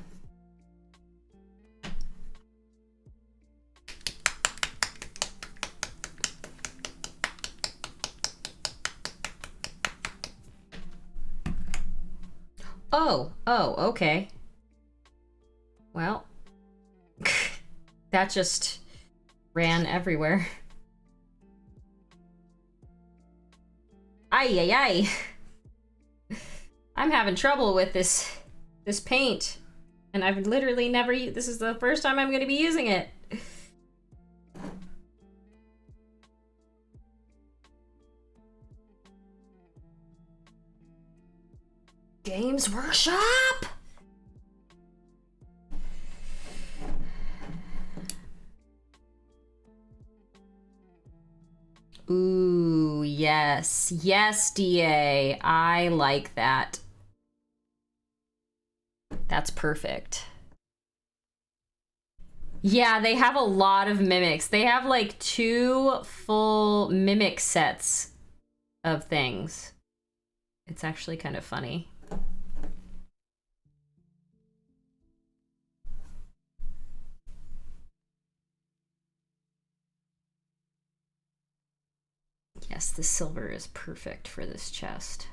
Oh, okay. Well, that just ran everywhere. Ay. I'm having trouble with this paint, and I've literally never used. This is the first time I'm going to be using it. Games Workshop! Ooh, yes. Yes, DA. I like that. That's perfect. Yeah, they have a lot of mimics. They have like 2 full mimic sets of things. It's actually kind of funny. Yes, the silver is perfect for this chest.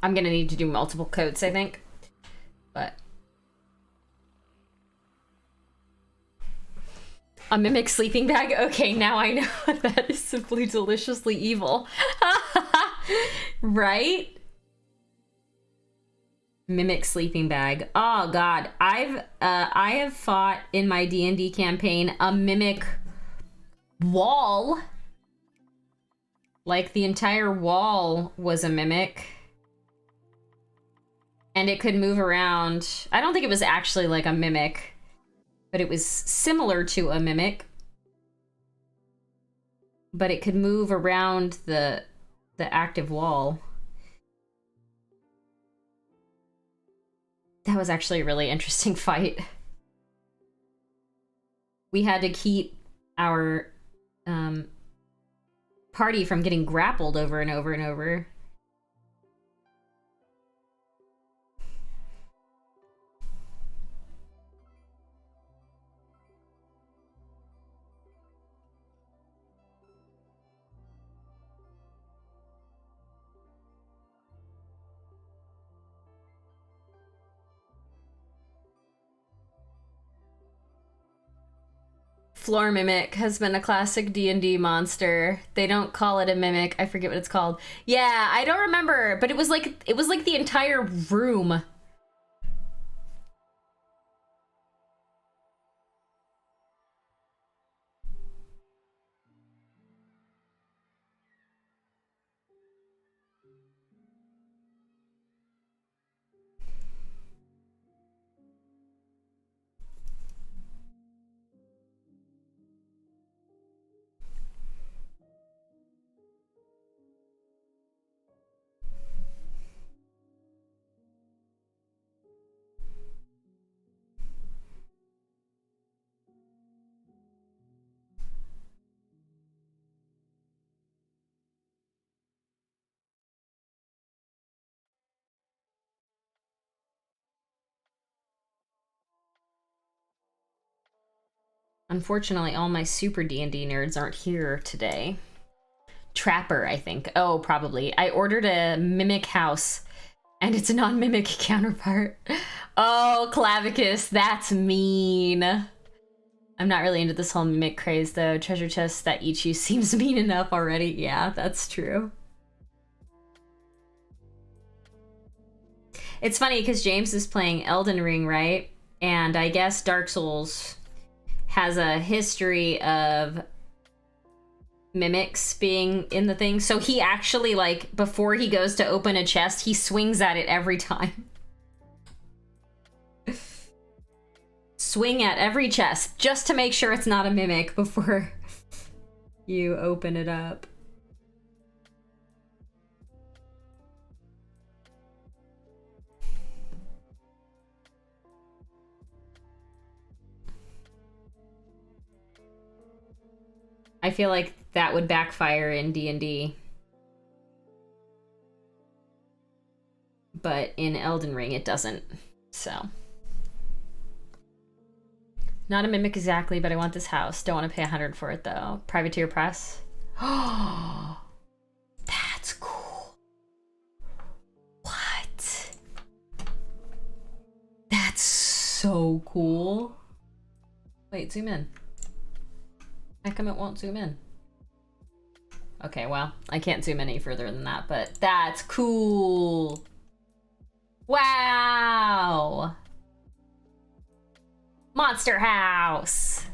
I'm gonna need to do multiple coats, I think. But a mimic sleeping bag? Okay, now I know that is simply deliciously evil. Right? Mimic sleeping bag. Oh god, I have fought in my D&D campaign a mimic wall. Like the entire wall was a mimic. And it could move around. I don't think it was actually like a mimic, but it was similar to a mimic. But it could move around the active wall. That was actually a really interesting fight. We had to keep our party from getting grappled over and over and over. floor mimic has been a classic D&D monster. They don't call it a mimic. I forget what it's called. Yeah, I don't remember, but it was like the entire room. Unfortunately, all my super D&D nerds aren't here today. Trapper, I think. Oh, probably. I ordered a mimic house, and it's a non-mimic counterpart. Oh, Clavicus, that's mean. I'm not really into this whole mimic craze, though. Treasure chests that eat you seems mean enough already. Yeah, that's true. It's funny, because James is playing Elden Ring, right? And I guess Dark Souls has a history of mimics being in the thing. So he actually, like, before he goes to open a chest, he swings at it every time. Swing at every chest, just to make sure it's not a mimic before you open it up. I feel like that would backfire in D&D. But in Elden Ring, it doesn't. So. Not a mimic exactly, but I want this house. Don't want to pay 100 for it, though. Privateer Press. Oh, that's cool. What? That's so cool. Wait, zoom in. How come it won't zoom in? Okay, well, I can't zoom any further than that, but that's cool. Wow. Monster house.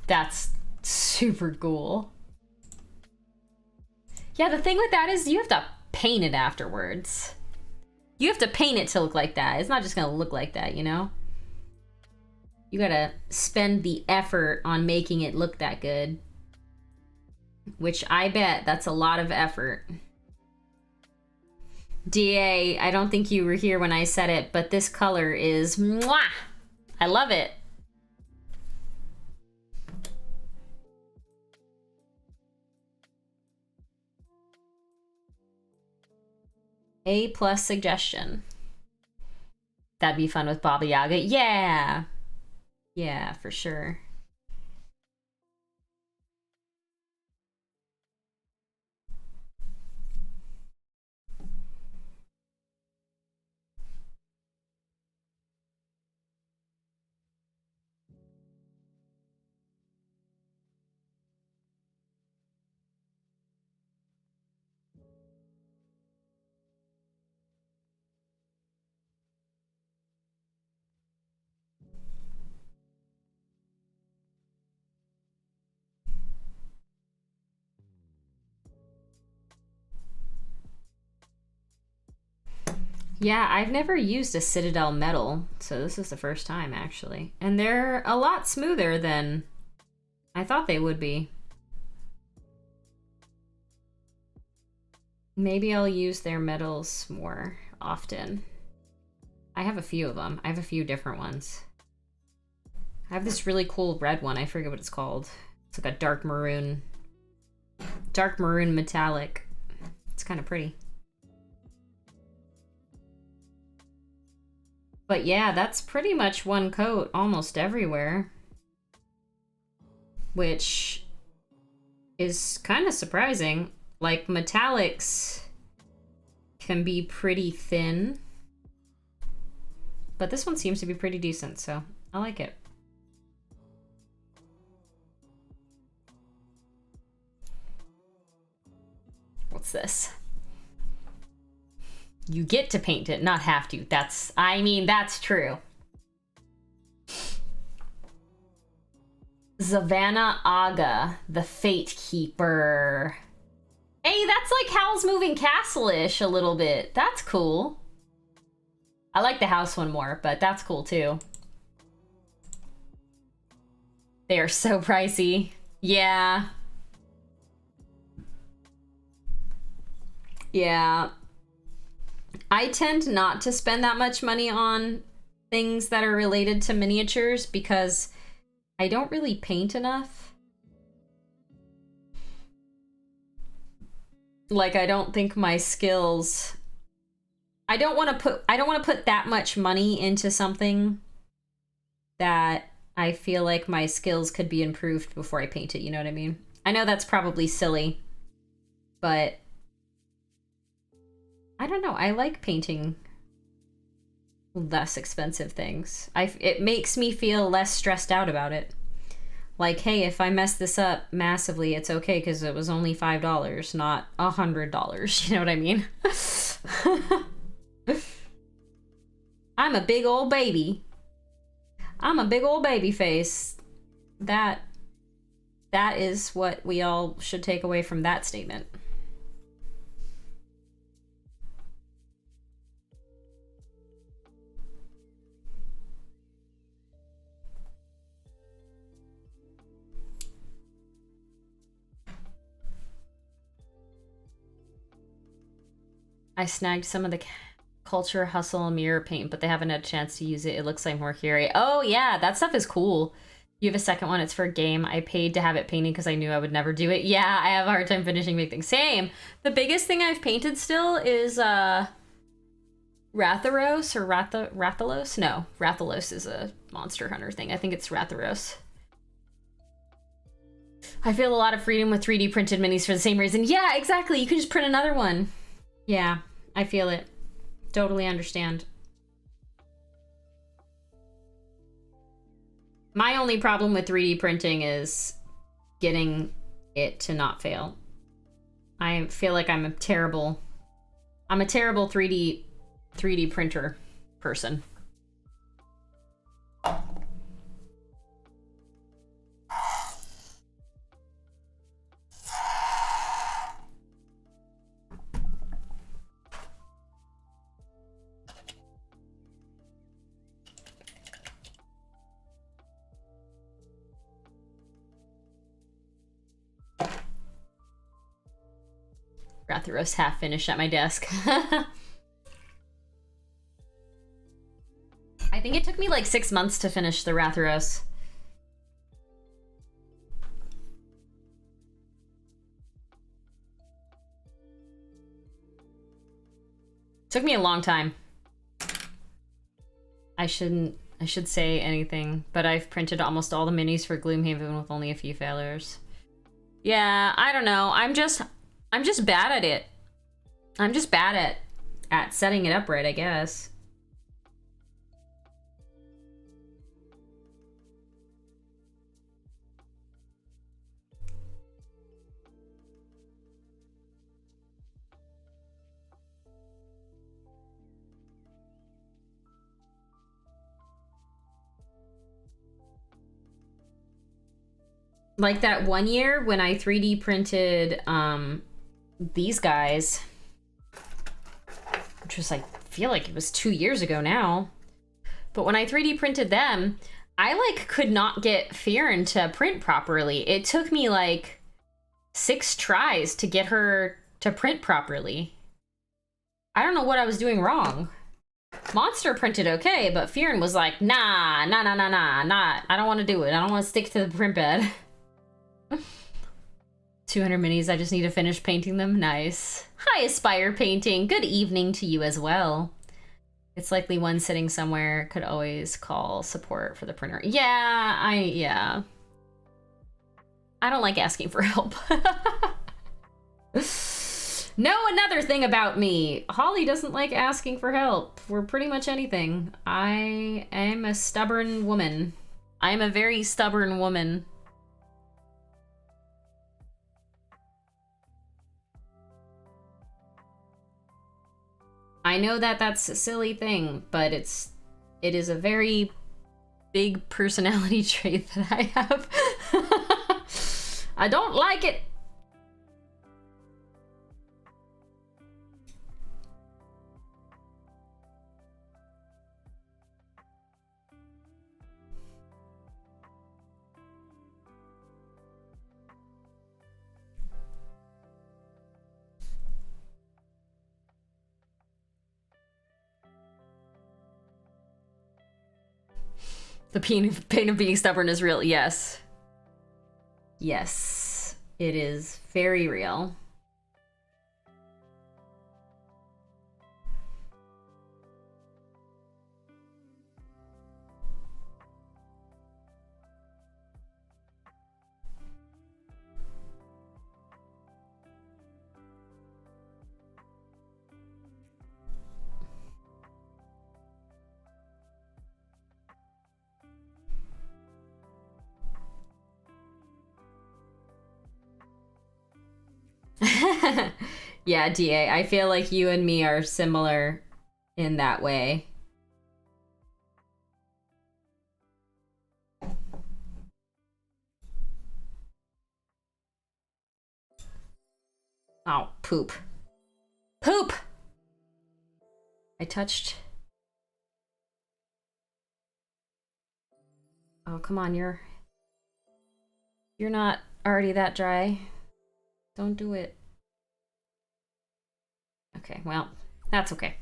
That's super cool. Yeah, the thing with that is you have to paint it afterwards. You have to paint it to look like that. It's not just gonna look like that, you know? You gotta spend the effort on making it look that good. Which I bet that's a lot of effort. DA, I don't think you were here when I said it, but this color is mwah! I love it. A+ suggestion. That'd be fun with Baba Yaga. Yeah. Yeah, for sure. Yeah, I've never used a Citadel metal, so this is the first time, actually. And they're a lot smoother than I thought they would be. Maybe I'll use their metals more often. I have a few of them. I have a few different ones. I have this really cool red one. I forget what it's called. It's like a dark maroon metallic. It's kind of pretty. But yeah, that's pretty much one coat almost everywhere. Which is kind of surprising. Like, metallics can be pretty thin. But this one seems to be pretty decent, so I like it. What's this? You get to paint it, not have to. I mean, that's true. Savannah Aga, the Fate Keeper. Hey, that's like Howl's Moving Castle-ish a little bit. That's cool. I like the house one more, but that's cool too. They are so pricey. Yeah. Yeah. I tend not to spend that much money on things that are related to miniatures because I don't really paint enough. Like, I don't think my skills... I don't want to put that much money into something that I feel like my skills could be improved before I paint it, you know what I mean? I know that's probably silly, but I don't know. I like painting less expensive things. It makes me feel less stressed out about it. Like, hey, if I mess this up massively, it's okay because it was only $5, not $100. You know what I mean? I'm a big old baby. I'm a big old baby face. That is what we all should take away from that statement. I snagged some of the Culture Hustle mirror paint, but they haven't had a chance to use it. It looks like more Mercury. Oh yeah, that stuff is cool. You have a second one. It's for a game. I paid to have it painted because I knew I would never do it. Yeah, I have a hard time finishing big things. Same. The biggest thing I've painted still is Rathalos or Rathalos? No, Rathalos is a Monster Hunter thing. I think it's Rathalos. I feel a lot of freedom with 3D printed minis for the same reason. Yeah, exactly. You can just print another one. Yeah, I feel it. Totally understand. My only problem with 3D printing is getting it to not fail. I feel like I'm a terrible 3D printer person. Rathalos half finished at my desk. I think it took me like 6 months to finish the Rathalos. Took me a long time. I should say anything, but I've printed almost all the minis for Gloomhaven with only a few failures. Yeah, I don't know. I'm just bad at it. I'm just bad at setting it up right, I guess. Like that one year when I 3D printed these guys, which was like, I feel like it was 2 years ago now. But when I 3D printed them, I like could not get Fearin to print properly. It took me like 6 tries to get her to print properly. I don't know what I was doing wrong. Monster printed okay, but Fearin was like, nah, I don't want to do it. I don't want to stick to the print bed. 200 minis, I just need to finish painting them. Nice. Hi, Aspire Painting. Good evening to you as well. It's likely one sitting somewhere could always call support for the printer. Yeah. I don't like asking for help. No, another thing about me. Holly doesn't like asking for help for pretty much anything. I am a stubborn woman. I am a very stubborn woman. I know that that's a silly thing, but it is a very big personality trait that I have. I don't like it. The pain of being stubborn is real. Yes. Yes. It is very real. Yeah, DA, I feel like you and me are similar in that way. Oh, poop. Poop! I touched... Oh, come on, you're not already that dry. Don't do it. Okay, well, that's okay.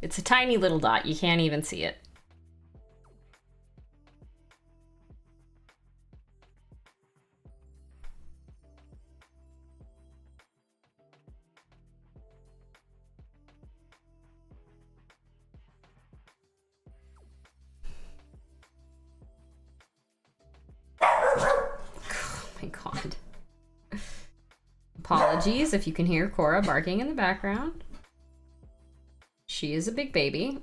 It's a tiny little dot. You can't even see it. Oh my god. Apologies if you can hear Cora barking in the background. She is a big baby.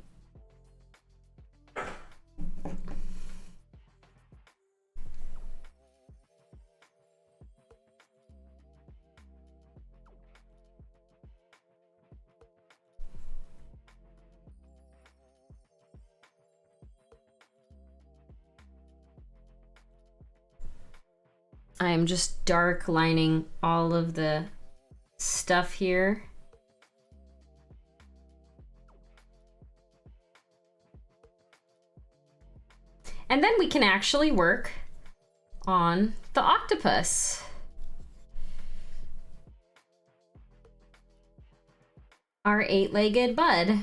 I am just dark lining all of the stuff here. And then we can actually work on the octopus. Our 8-legged bud.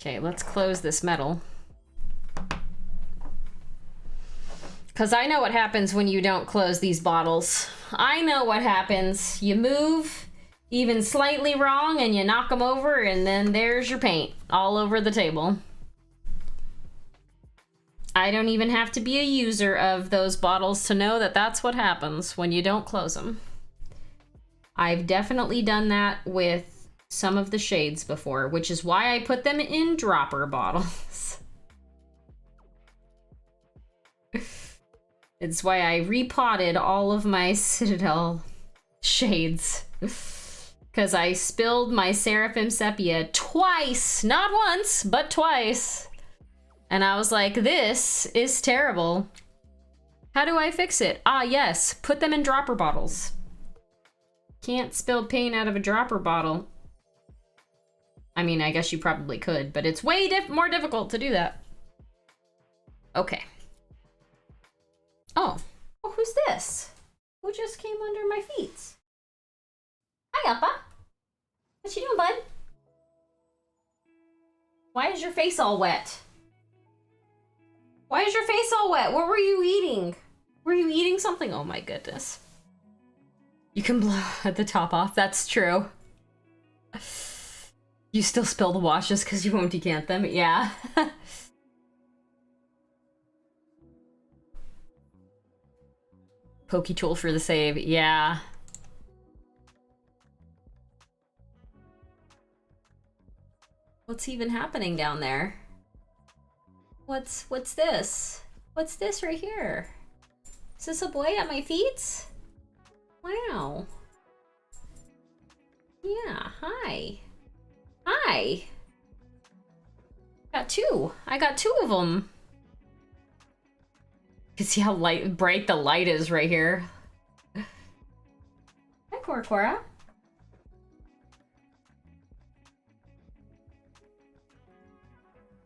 Okay, let's close this metal. Because I know what happens when you don't close these bottles. I know what happens. You move even slightly wrong and you knock them over, and then there's your paint all over the table. I don't even have to be a user of those bottles to know that that's what happens when you don't close them. I've definitely done that with some of the shades before, which is why I put them in dropper bottles. It's why I repotted all of my Citadel shades. Because I spilled my Seraphim Sepia twice. Not once, but twice. And I was like, this is terrible. How do I fix it? Ah, yes, put them in dropper bottles. Can't spill paint out of a dropper bottle. I mean, I guess you probably could, but it's way more difficult to do that. Okay. Oh, who's this? Who just came under my feet? Hi, Uppa. What you doing, bud? Why is your face all wet? Why is your face all wet? What were you eating? Were you eating something? Oh my goodness. You can blow the top off. That's true. You still spill the washes because you won't decant them. Yeah. Pokey tool for the save. Yeah. What's even happening down there? What's this? What's this right here? Is this a boy at my feet? Wow. Yeah, hi. Hi. Got two. I got two of them. You can see how bright the light is right here. Hi, Cora.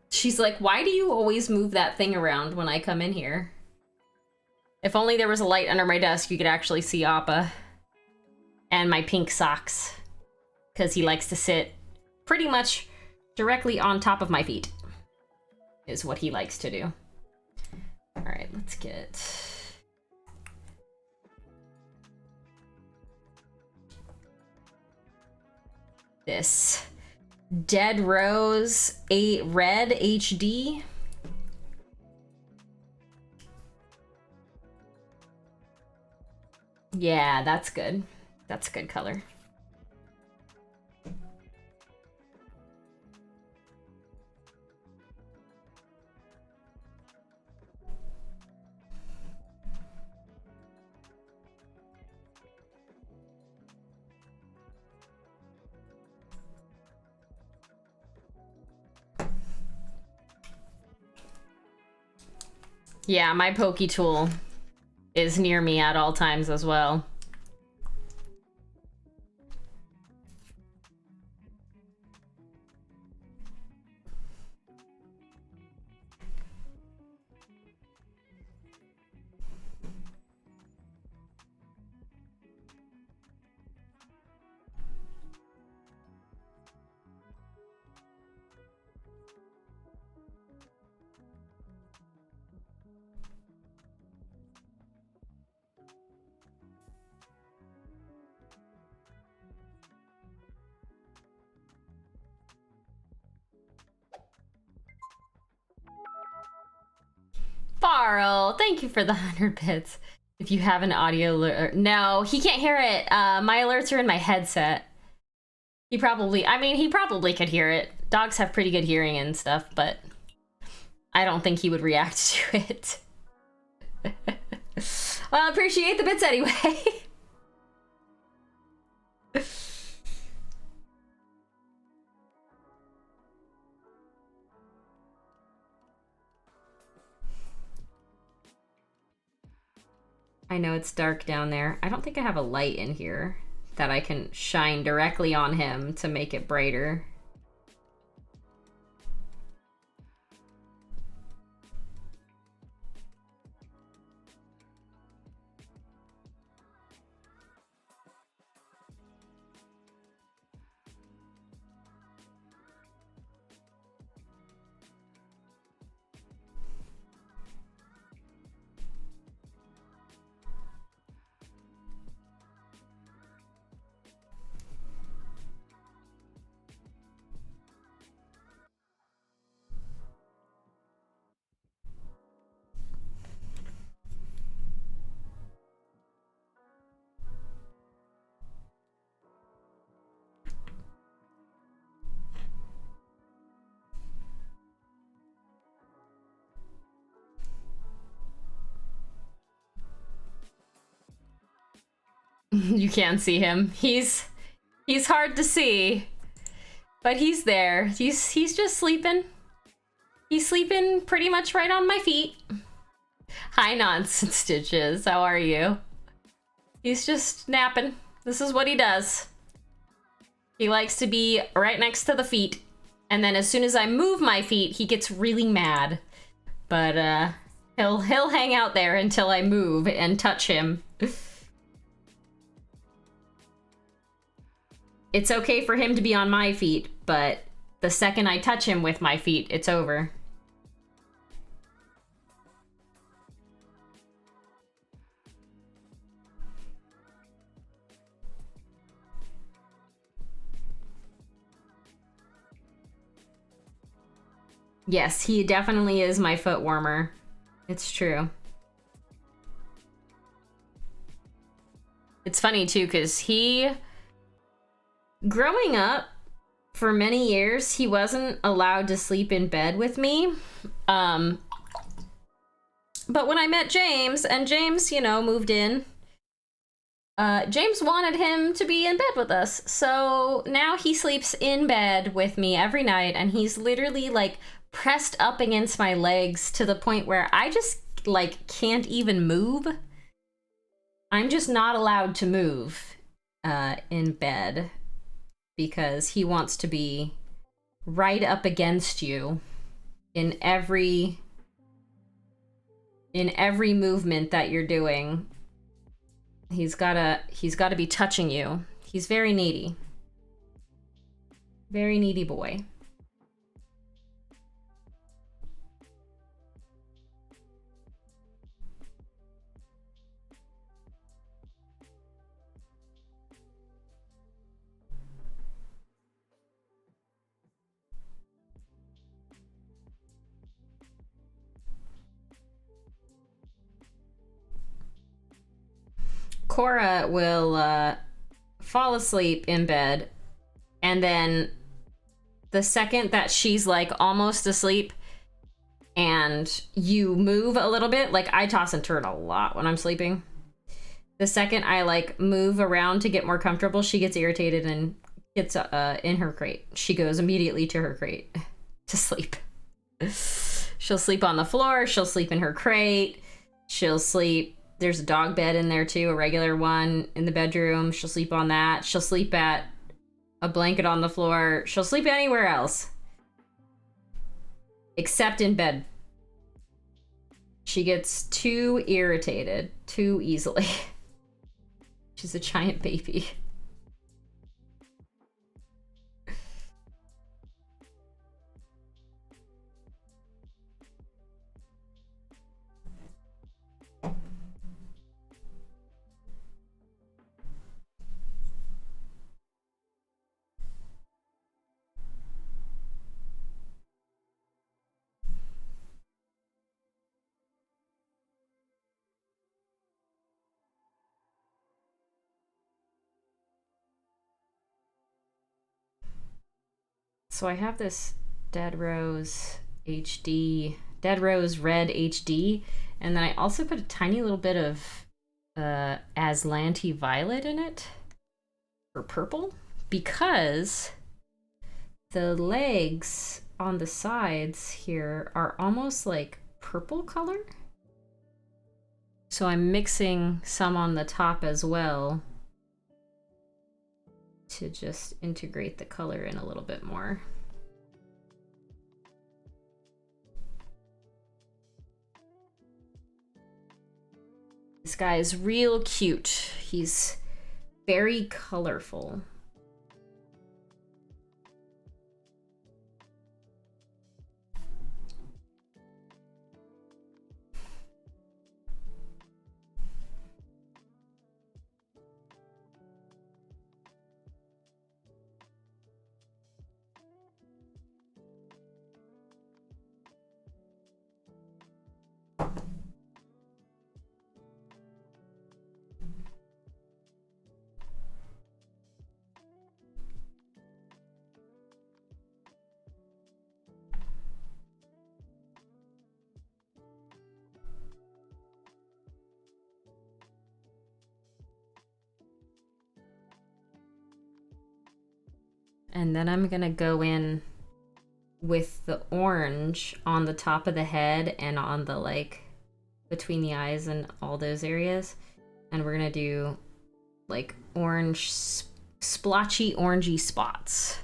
She's like, why do you always move that thing around when I come in here? If only there was a light under my desk, you could actually see Appa. And my pink socks. Because he likes to sit pretty much directly on top of my feet. Is what he likes to do. Alright, let's get... this. Dead Rose Red HD. Yeah, that's good. That's a good color. Yeah, my pokey tool is near me at all times as well. Farrell, thank you for the 100 bits. If you have an audio alert. No, he can't hear it. My alerts are in my headset. He probably could hear it. Dogs have pretty good hearing and stuff, but I don't think he would react to it. Well, I appreciate the bits anyway. I know it's dark down there. I don't think I have a light in here that I can shine directly on him to make it brighter. You can't see him. He's hard to see, but he's there. He's just sleeping. He's sleeping pretty much right on my feet. Hi, Nonsense Stitches. How are you? He's just napping. This is what he does. He likes to be right next to the feet, and then as soon as I move my feet, he gets really mad. But he'll hang out there until I move and touch him. It's okay for him to be on my feet, but the second I touch him with my feet, it's over. Yes, he definitely is my foot warmer. It's true. It's funny too, because growing up, for many years, he wasn't allowed to sleep in bed with me. But when I met James, and James, you know, moved in, James wanted him to be in bed with us. So now he sleeps in bed with me every night, and he's literally like pressed up against my legs to the point where I just like can't even move. I'm just not allowed to move in bed because he wants to be right up against you in every movement that you're doing. He's gotta be touching you. He's very needy. Very needy boy. Cora will fall asleep in bed, and then the second that she's like almost asleep and you move a little bit, like I toss and turn a lot when I'm sleeping. The second I like move around to get more comfortable, she gets irritated and gets in her crate. She goes immediately to her crate to sleep. She'll sleep on the floor, she'll sleep in her crate, she'll sleep. There's a dog bed in there too, a regular one in the bedroom. She'll sleep on that. She'll sleep at a blanket on the floor. She'll sleep anywhere else. Except in bed. She gets too irritated too easily. She's a giant baby. So I have this Dead Rose HD, Dead Rose Red HD, and then I also put a tiny little bit of Aslanti Violet in it, or purple, because the legs on the sides here are almost like purple color. So I'm mixing some on the top as well to just integrate the color in a little bit more. This guy is real cute. He's very colorful. And then I'm gonna go in with the orange on the top of the head and on the like between the eyes and all those areas. And we're gonna do like orange, splotchy orangey spots.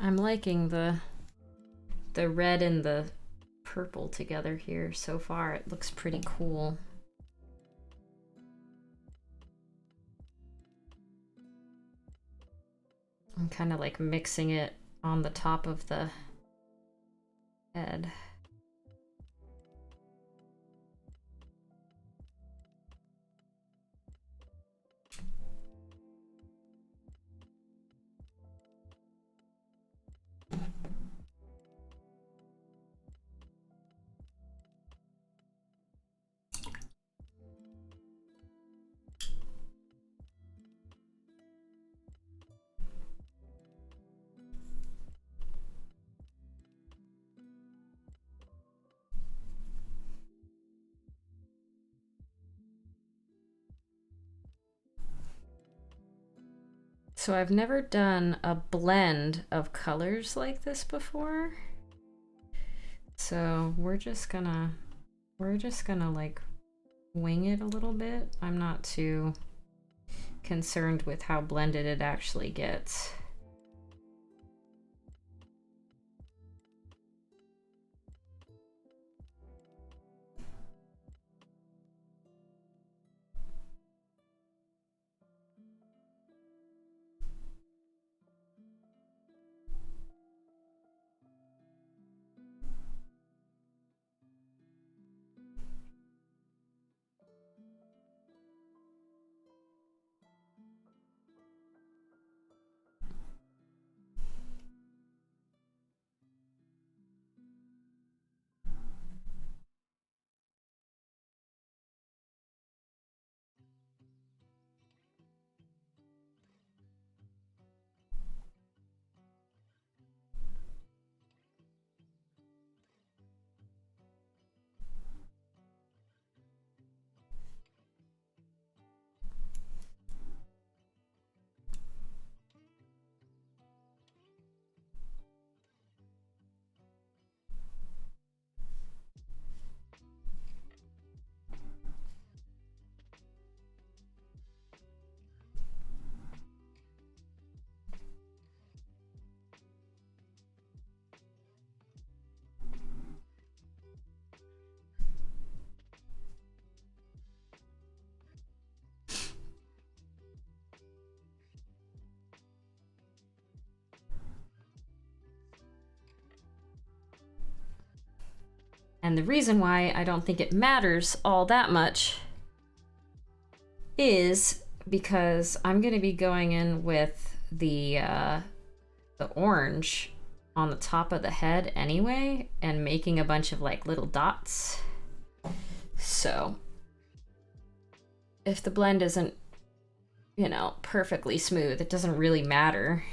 I'm liking the red and the purple together here so far. It looks pretty cool. I'm kind of like mixing it on the top of the head. So I've never done a blend of colors like this before. So we're just gonna like wing it a little bit. I'm not too concerned with how blended it actually gets. And the reason why I don't think it matters all that much is because I'm going to be going in with the orange on the top of the head anyway and making a bunch of like little dots. So if the blend isn't, you know, perfectly smooth, it doesn't really matter.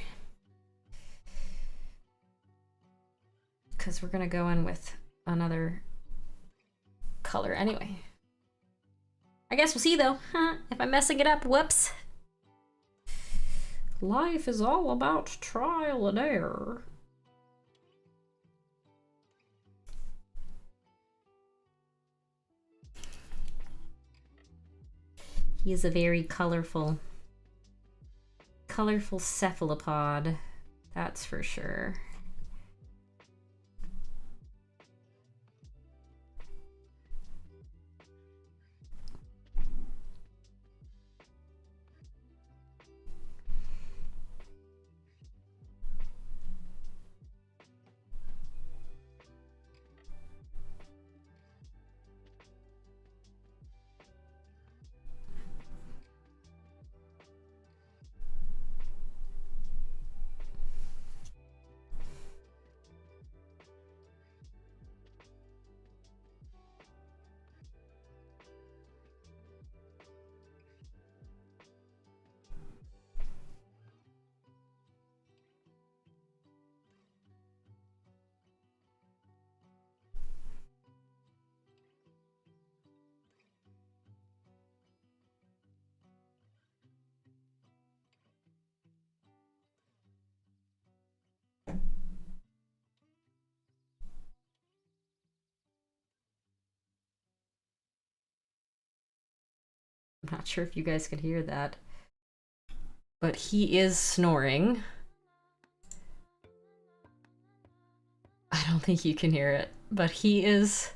Because we're going to go in with another color anyway. I guess we'll see though. If I'm messing it up, whoops. Life is all about trial and error. He is a very colorful cephalopod, that's for sure. I'm not sure if you guys could hear that, but he is snoring. I don't think you can hear it, but he is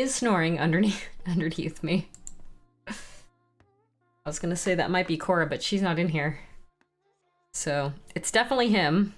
snoring underneath me. I was gonna say that might be Cora, but she's not in here. So it's definitely him.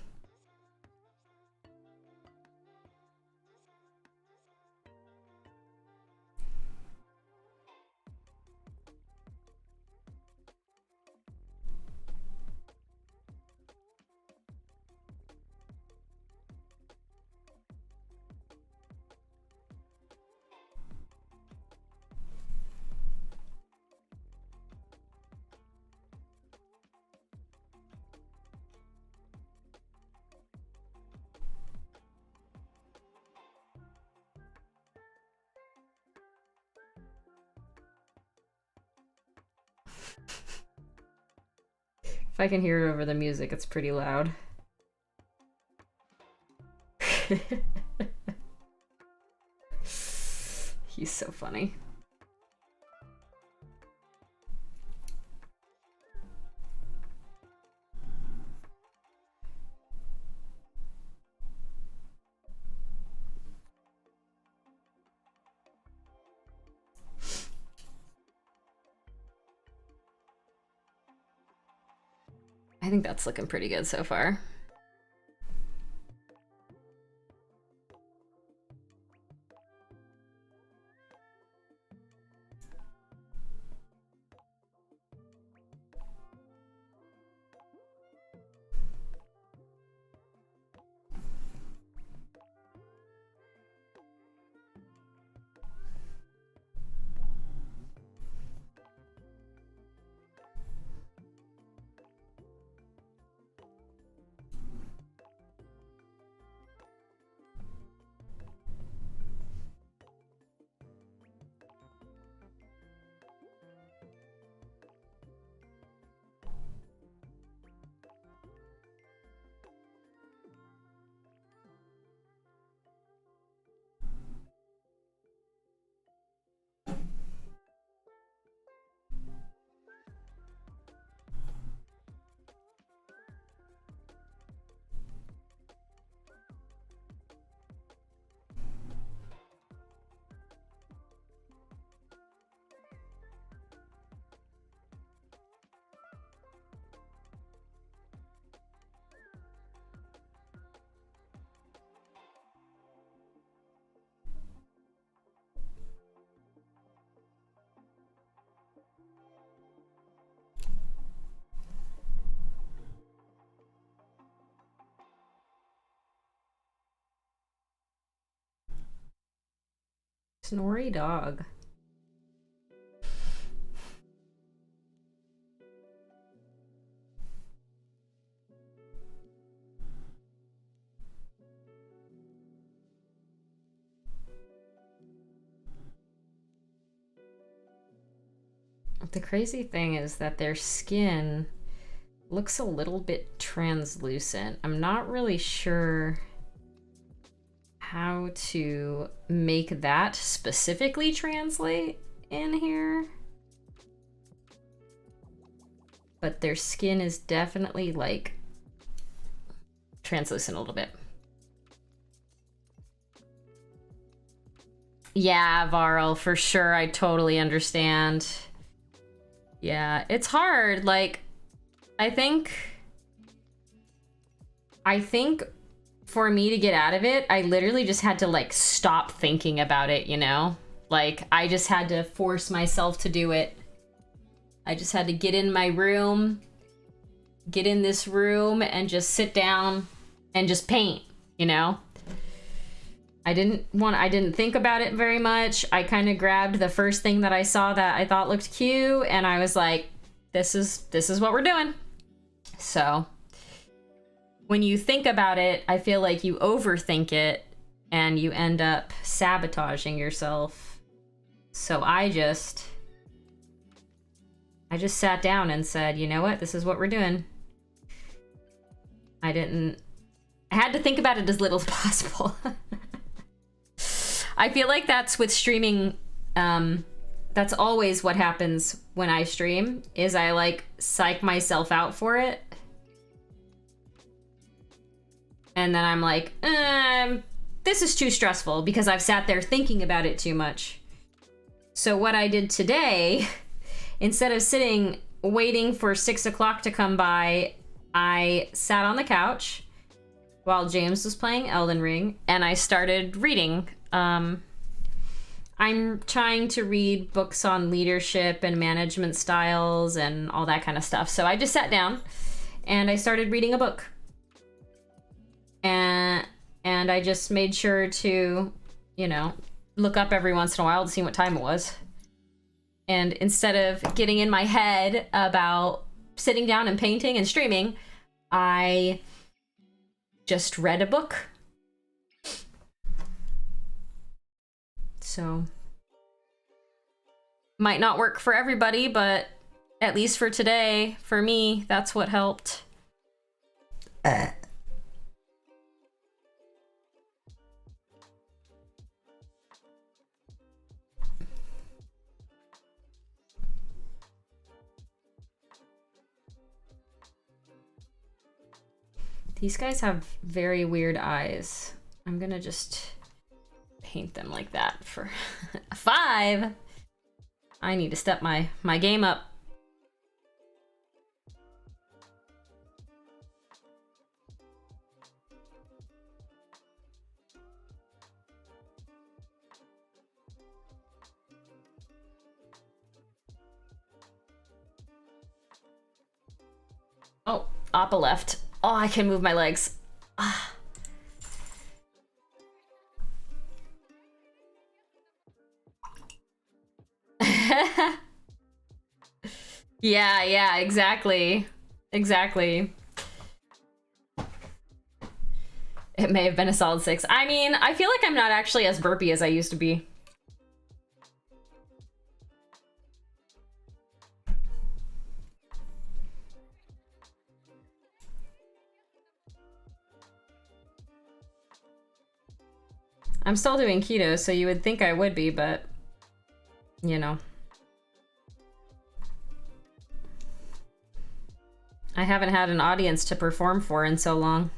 If I can hear it over the music, it's pretty loud. He's so funny. I think that's looking pretty good so far. Snory dog. The crazy thing is that their skin looks a little bit translucent. I'm not really sure how to make that specifically translate in here. But their skin is definitely like translucent a little bit. Yeah, Varl, for sure. I totally understand. Yeah, it's hard. Like, I think for me to get out of it, I literally just had to like stop thinking about it, you know? Like, I just had to force myself to do it. I just had to get in my room, get in this room and just sit down and just paint, you know? I didn't think about it very much. I kind of grabbed the first thing that I saw that I thought looked cute and I was like, this is what we're doing. So when you think about it, I feel like you overthink it and you end up sabotaging yourself. So I just sat down and said, you know what? This is what we're doing. I had to think about it as little as possible. I feel like that's with streaming. That's always what happens when I stream, is I like psych myself out for it. And then I'm like, I'm this is too stressful because I've sat there thinking about it too much. So what I did today, instead of sitting waiting for 6 o'clock to come by, I sat on the couch while James was playing Elden Ring, and I started reading. I'm trying to read books on leadership and management styles and all that kind of stuff. So I just sat down and I started reading a book. And I just made sure to, you know, look up every once in a while to see what time it was. And instead of getting in my head about sitting down and painting and streaming, I just read a book. So, might not work for everybody, but at least for today, for me, that's what helped. These guys have very weird eyes. I'm gonna just paint them like that for 5. I need to step my game up. Oh, Appa left. Oh, I can move my legs. Ah. Yeah, exactly. Exactly. It may have been a solid 6. I mean, I feel like I'm not actually as burpy as I used to be. I'm still doing keto, so you would think I would be, but, you know. I haven't had an audience to perform for in so long.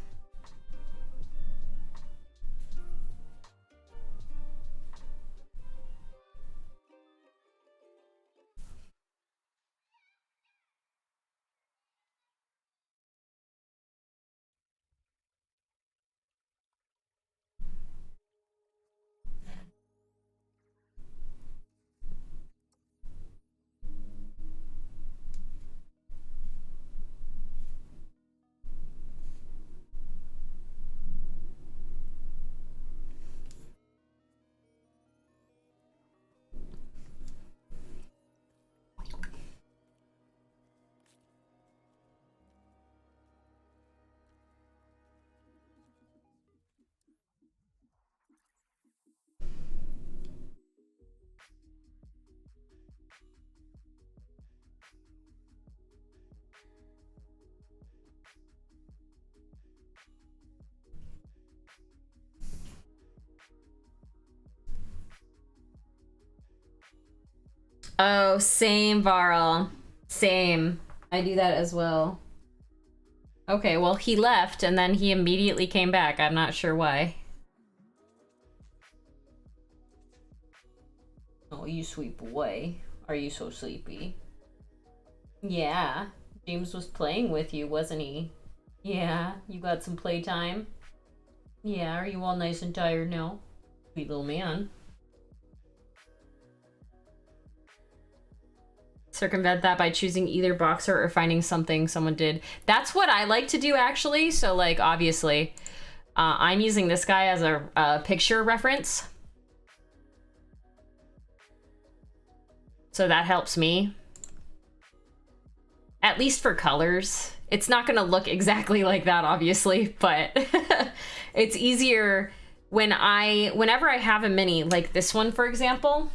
Oh, same, Varl. Same. I do that as well. Okay, well, he left and then he immediately came back. I'm not sure why. Oh, you sweet boy. Are you so sleepy? Yeah. James was playing with you, wasn't he? Yeah. You got some playtime? Yeah. Are you all nice and tired now? Sweet little man. Circumvent that by choosing either boxer or finding something someone did. That's what I like to do, actually. So, like, obviously, I'm using this guy as a picture reference. So that helps me. At least for colors. It's not gonna look exactly like that, obviously, but it's easier whenever I have a mini, like this one, for example.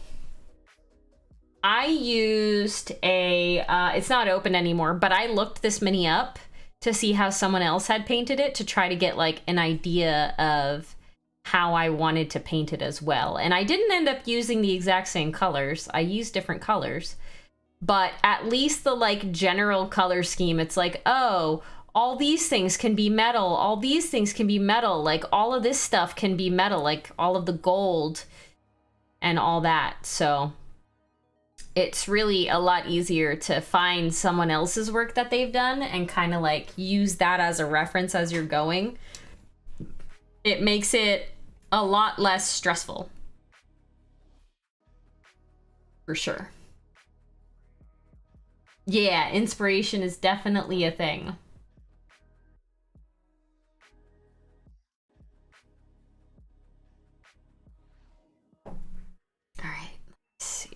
I used it's not open anymore, but I looked this mini up to see how someone else had painted it to try to get like an idea of how I wanted to paint it as well. And I didn't end up using the exact same colors. I used different colors, but at least the like general color scheme, it's like, oh, all these things can be metal, all these things can be metal, like all of this stuff can be metal, like all of the gold and all that. So it's really a lot easier to find someone else's work that they've done and kind of like use that as a reference as you're going. It makes it a lot less stressful. For sure. Yeah, inspiration is definitely a thing. All right, let's see.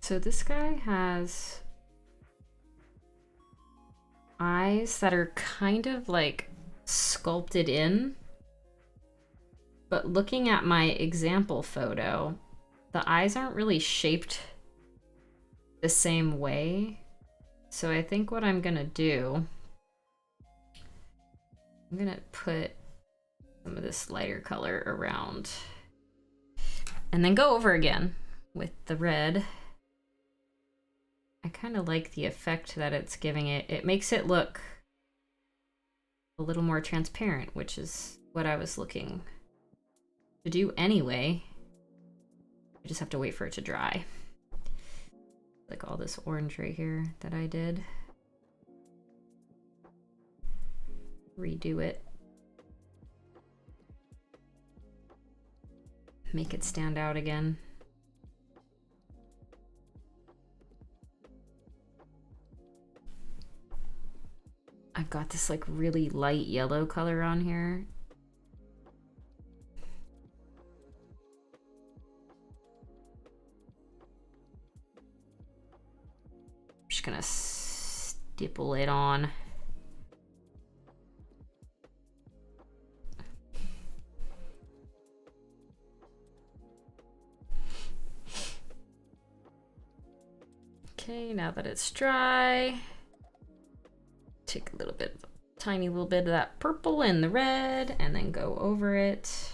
So this guy has eyes that are kind of like sculpted in, but looking at my example photo, the eyes aren't really shaped the same way. So I think what I'm gonna do, I'm gonna put some of this lighter color around and then go over again with the red. I kind of like the effect that it's giving it. It makes it look a little more transparent, which is what I was looking to do anyway. I just have to wait for it to dry. Like all this orange right here that I did. Redo it. Make it stand out again. I've got this like really light yellow color on here. I'm just gonna stipple it on. Okay, now that it's dry, take a little bit, tiny little bit of that purple and the red, and then go over it.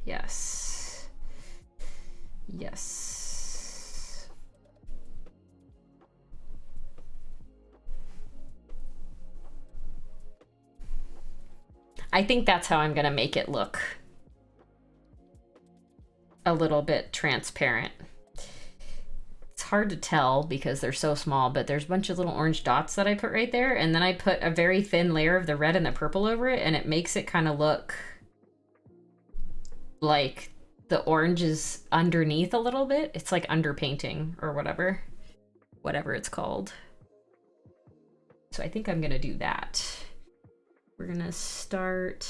Yes. Yes. I think that's how I'm gonna make it look a little bit transparent. It's hard to tell because they're so small, but there's a bunch of little orange dots that I put right there, and then I put a very thin layer of the red and the purple over it, and it makes it kind of look like the orange is underneath a little bit. It's like underpainting or whatever it's called. So I think I'm gonna do that. We're gonna start,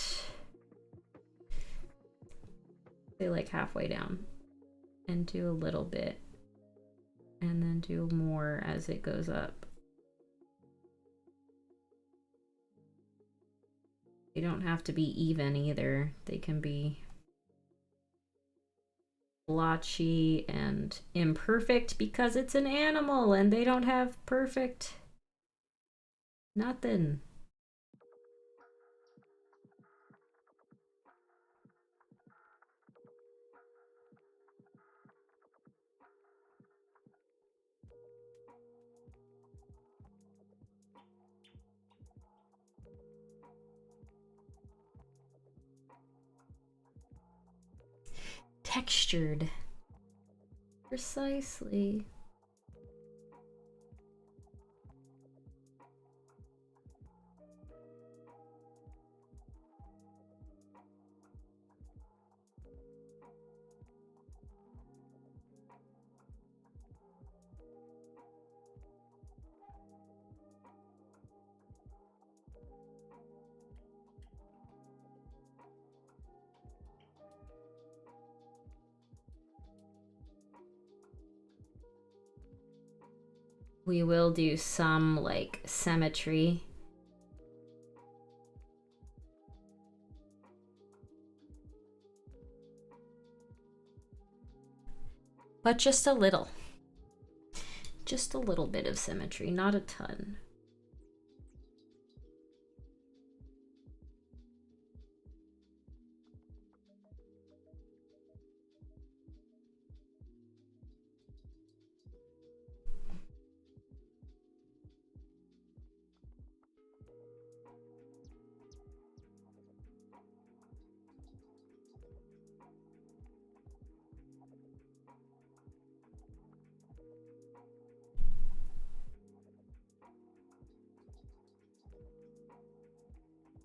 say like halfway down, and do a little bit, and then do more as it goes up. They don't have to be even either. They can be blotchy and imperfect because it's an animal and they don't have perfect nothing. Textured. Precisely. We will do some like symmetry. But just a little. Just a little bit of symmetry, not a ton.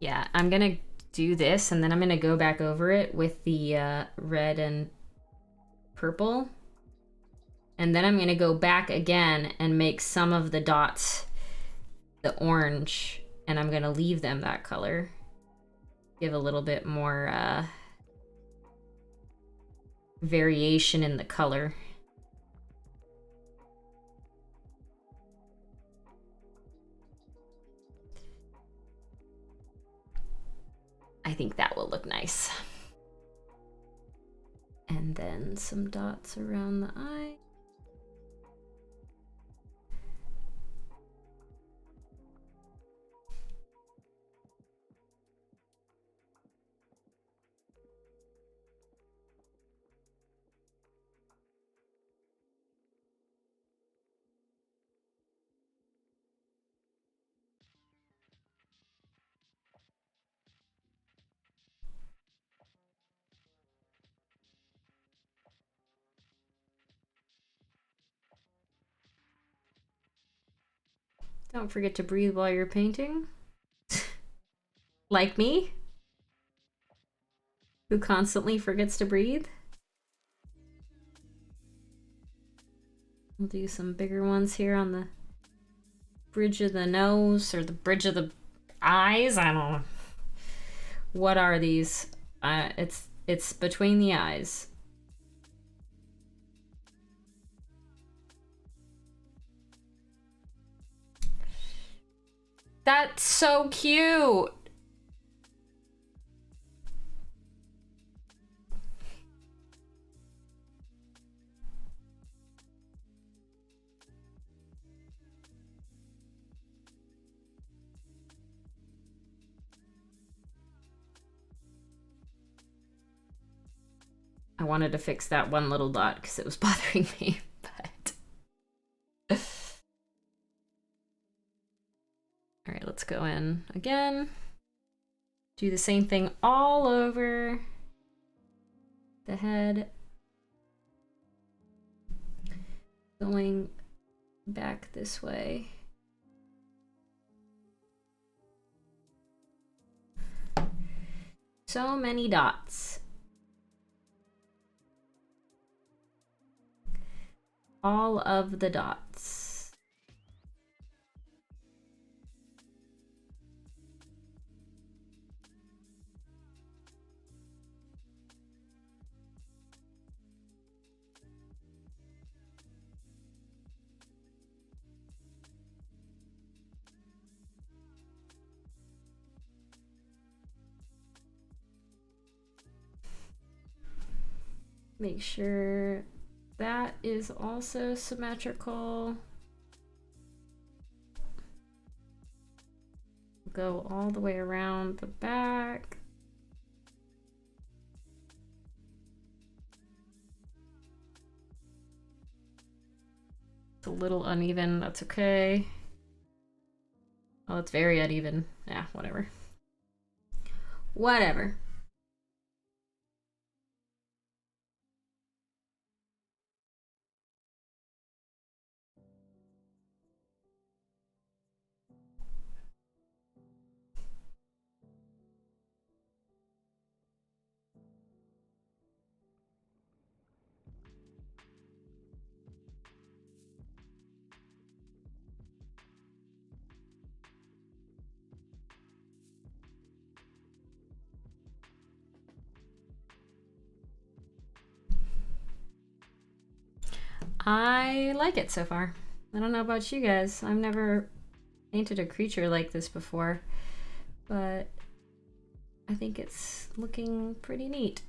Yeah, I'm gonna do this and then I'm gonna go back over it with the red and purple. And then I'm gonna go back again and make some of the dots the orange, and I'm gonna leave them that color. Give a little bit more variation in the color. I think that will look nice. And then some dots around the eye. Don't forget to breathe while you're painting. Like me, who constantly forgets to breathe. We'll do some bigger ones here on the bridge of the nose or the bridge of the eyes. I don't know. What are these? It's between the eyes. That's so cute. I wanted to fix that one little dot because it was bothering me, but... All right, let's go in again. Do the same thing all over the head. Going back this way. So many dots. All of the dots. Make sure that is also symmetrical. Go all the way around the back. It's a little uneven, that's okay. Oh, it's very uneven. Yeah, whatever. Whatever. I like it so far. I don't know about you guys. I've never painted a creature like this before, but I think it's looking pretty neat.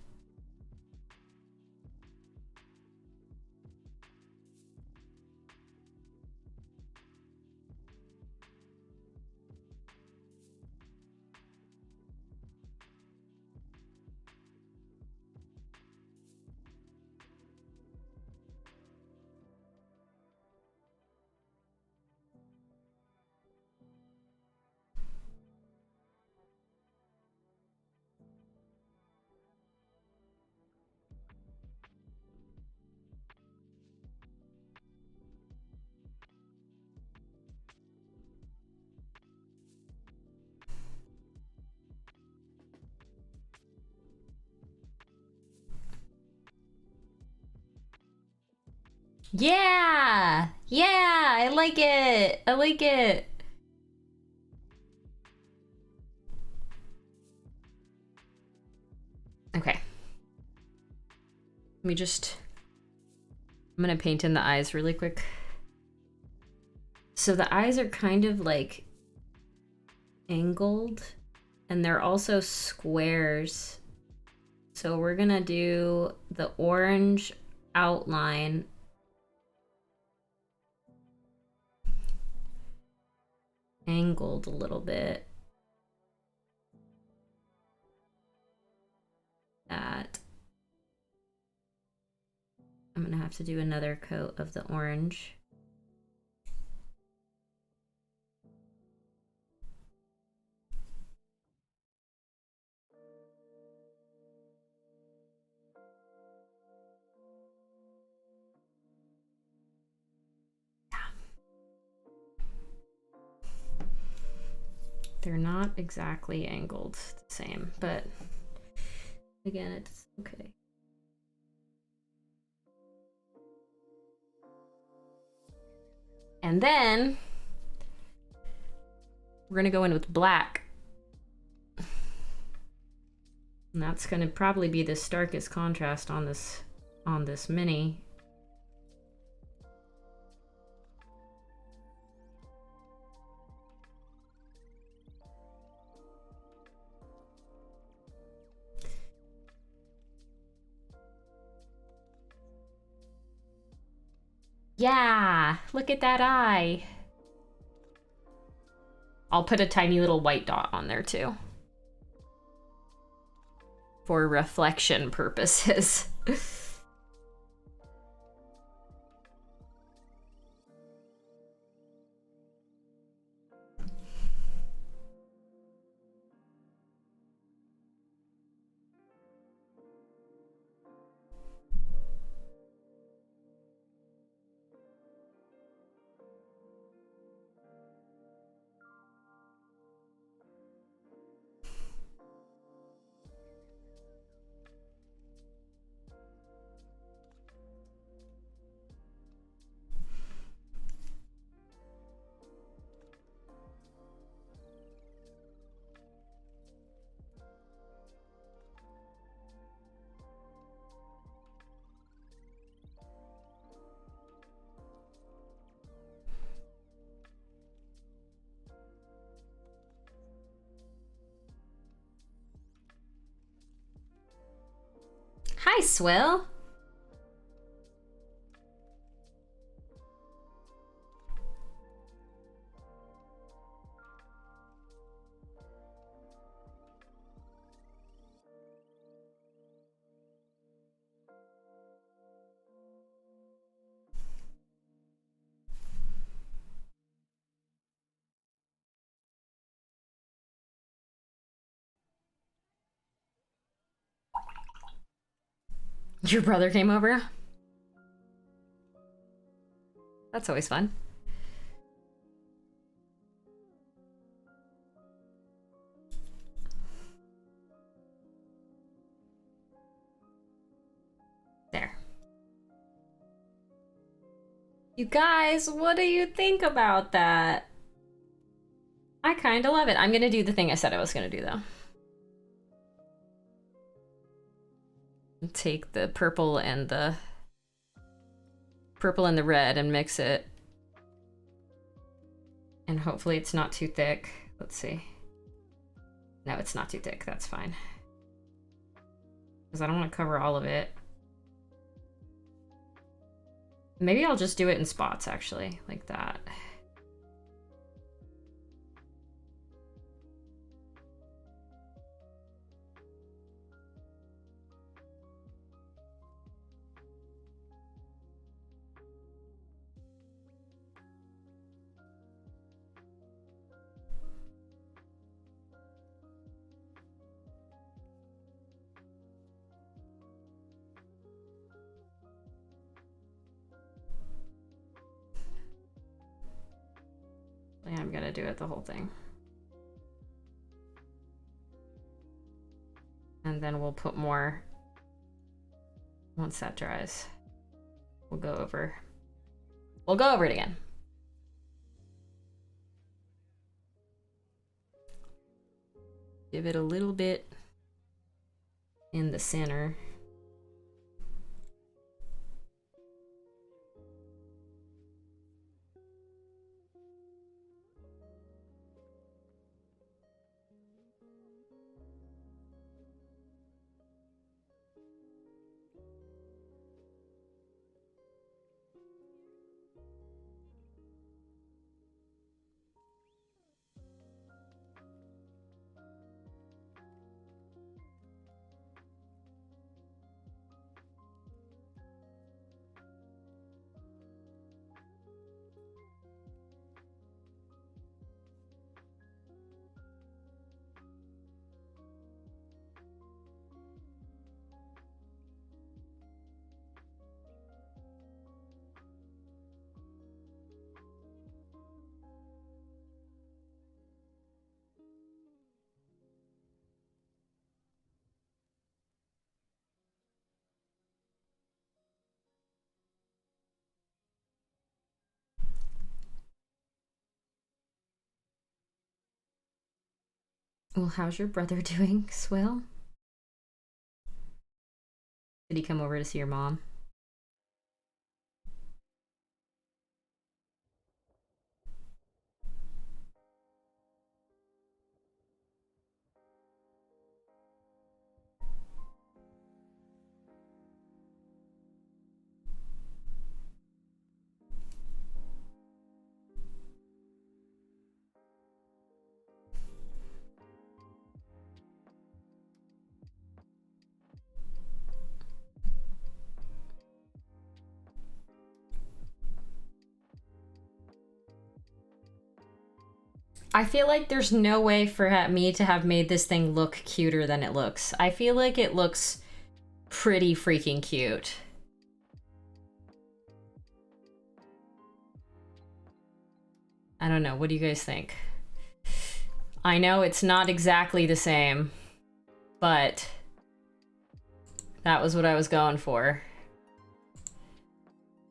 Yeah! Yeah! I like it! I like it! Okay. Let me just... I'm gonna paint in the eyes really quick. So the eyes are kind of like angled, and they're also squares. So we're gonna do the orange outline angled a little bit. That. I'm gonna have to do another coat of the orange. They're not exactly angled the same, but again, it's okay. And then we're gonna go in with black. And that's gonna probably be the starkest contrast on this mini. Yeah, look at that eye. I'll put a tiny little white dot on there too, for reflection purposes. Hi, Swill. Your brother came over? That's always fun. There. You guys, what do you think about that? I kind of love it. I'm gonna do the thing I said I was gonna do, though. Take the purple and the red and mix it. And hopefully it's not too thick. Let's see. No, it's not too thick. That's fine. Because I don't want to cover all of it. Maybe I'll just do it in spots, actually, like that. Yeah, I'm gonna do it the whole thing. And then we'll put more once that dries. We'll go over it again. Give it a little bit in the center. Well, how's your brother doing, Swill? Did he come over to see your mom? I feel like there's no way for me to have made this thing look cuter than it looks. I feel like it looks pretty freaking cute. I don't know. What do you guys think? I know it's not exactly the same, but that was what I was going for.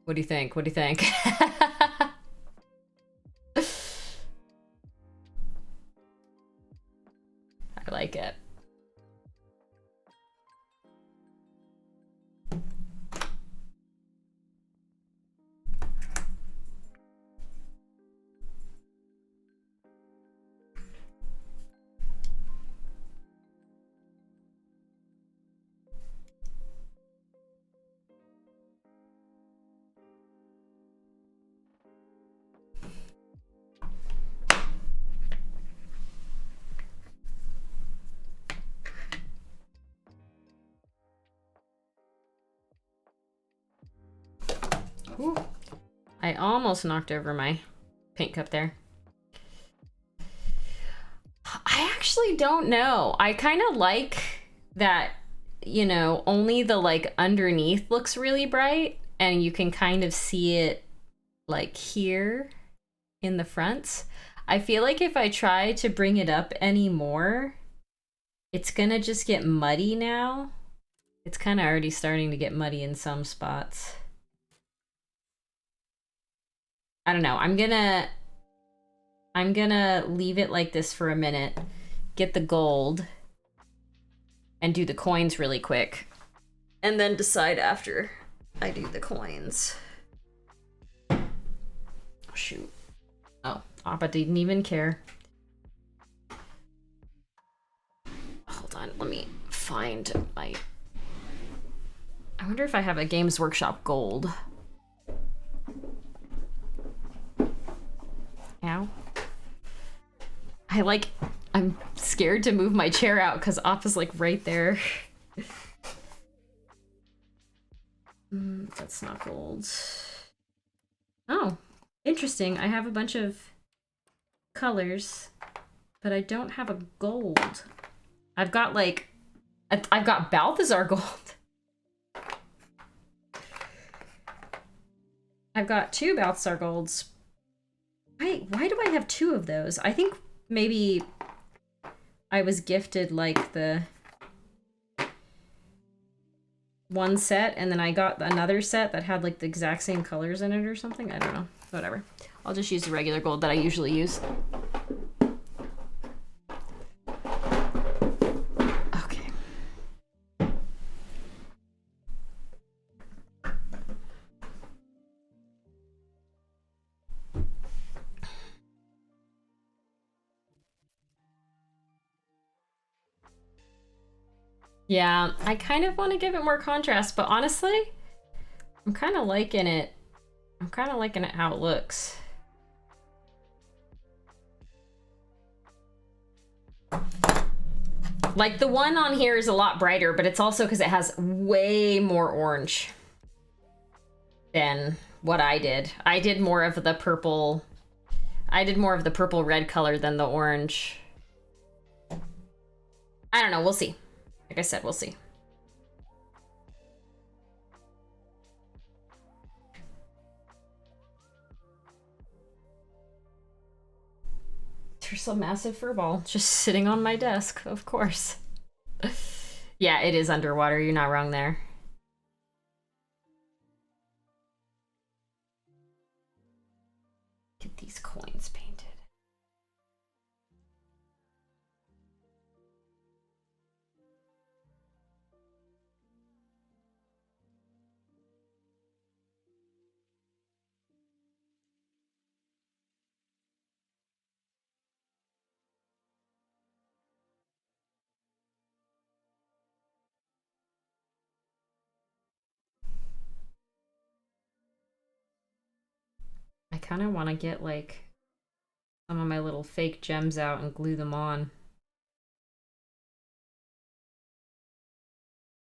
What do you think? What do you think? I like it. Ooh. I almost knocked over my paint cup there. I actually don't know. I kind of like that you know, only the like underneath looks really bright and you can kind of see it like here in the front. I feel like if I try to bring it up anymore, it's gonna just get muddy now. It's kind of already starting to get muddy in some spots. I don't know. I'm gonna leave it like this for a minute, get the gold, and do the coins really quick, and then decide after I do the coins. Oh, shoot. Oh, Appa didn't even care. Hold on, let me find my... I wonder if I have a Games Workshop gold. Ow. I'm scared to move my chair out because Appa's like right there. That's not gold. Oh, interesting. I have a bunch of colors, but I don't have a gold. I've got Balthazar gold. I've got 2 Balthazar golds. Why do I have 2 of those? I think maybe I was gifted like the one set and then I got another set that had like the exact same colors in it or something. I don't know. Whatever. I'll just use the regular gold that I usually use. Okay. Yeah, I kind of want to give it more contrast, but honestly, I'm kind of liking it. I'm kind of liking it how it looks. Like the one on here is a lot brighter, but it's also because it has way more orange than what I did. I did more of the purple. I did more of the purple red color than the orange. I don't know, we'll see. Like I said, we'll see. There's a massive fur ball just sitting on my desk, of course. Yeah, it is underwater. You're not wrong there. Get these coins painted. I kind of want to get like some of my little fake gems out and glue them on.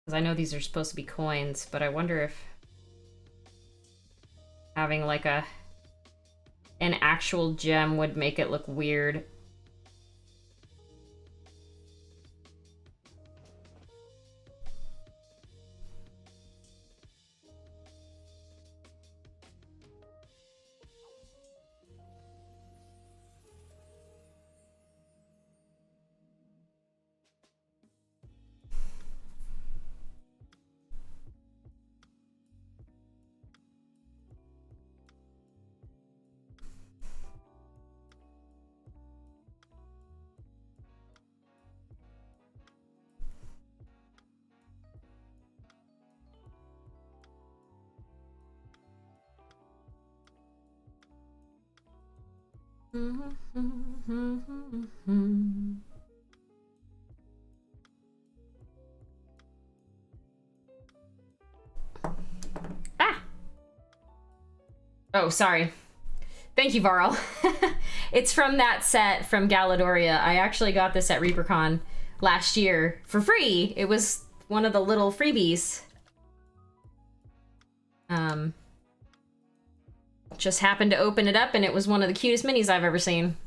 Because I know these are supposed to be coins, but I wonder if having like an actual gem would make it look weird. Ah! Oh, sorry. Thank you, Varl. It's from that set from Galladoria. I actually got this at ReaperCon last year for free. It was one of the little freebies. Just happened to open it up and it was one of the cutest minis I've ever seen.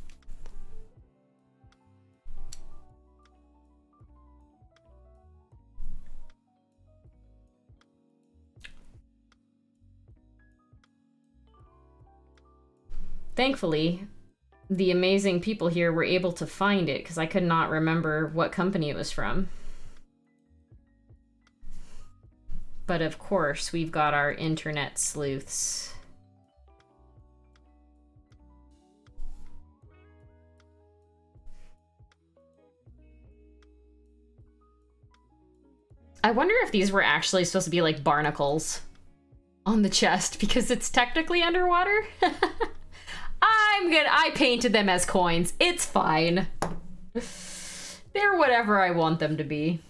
thankfully, the amazing people here were able to find it because I could not remember what company it was from. But of course, we've got our internet sleuths. I wonder if these were actually supposed to be like barnacles on the chest because it's technically underwater. I painted them as coins. It's fine. They're whatever I want them to be.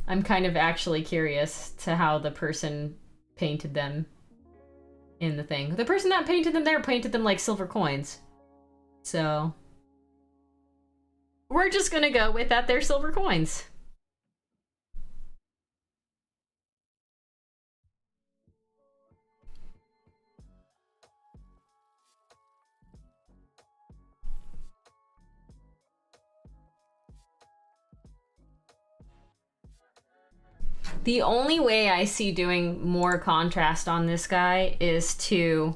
I'm kind of actually curious to how the person painted them in the thing. The person that painted them there painted them like silver coins. So we're just gonna go with that they're silver coins. The only way I see doing more contrast on this guy is to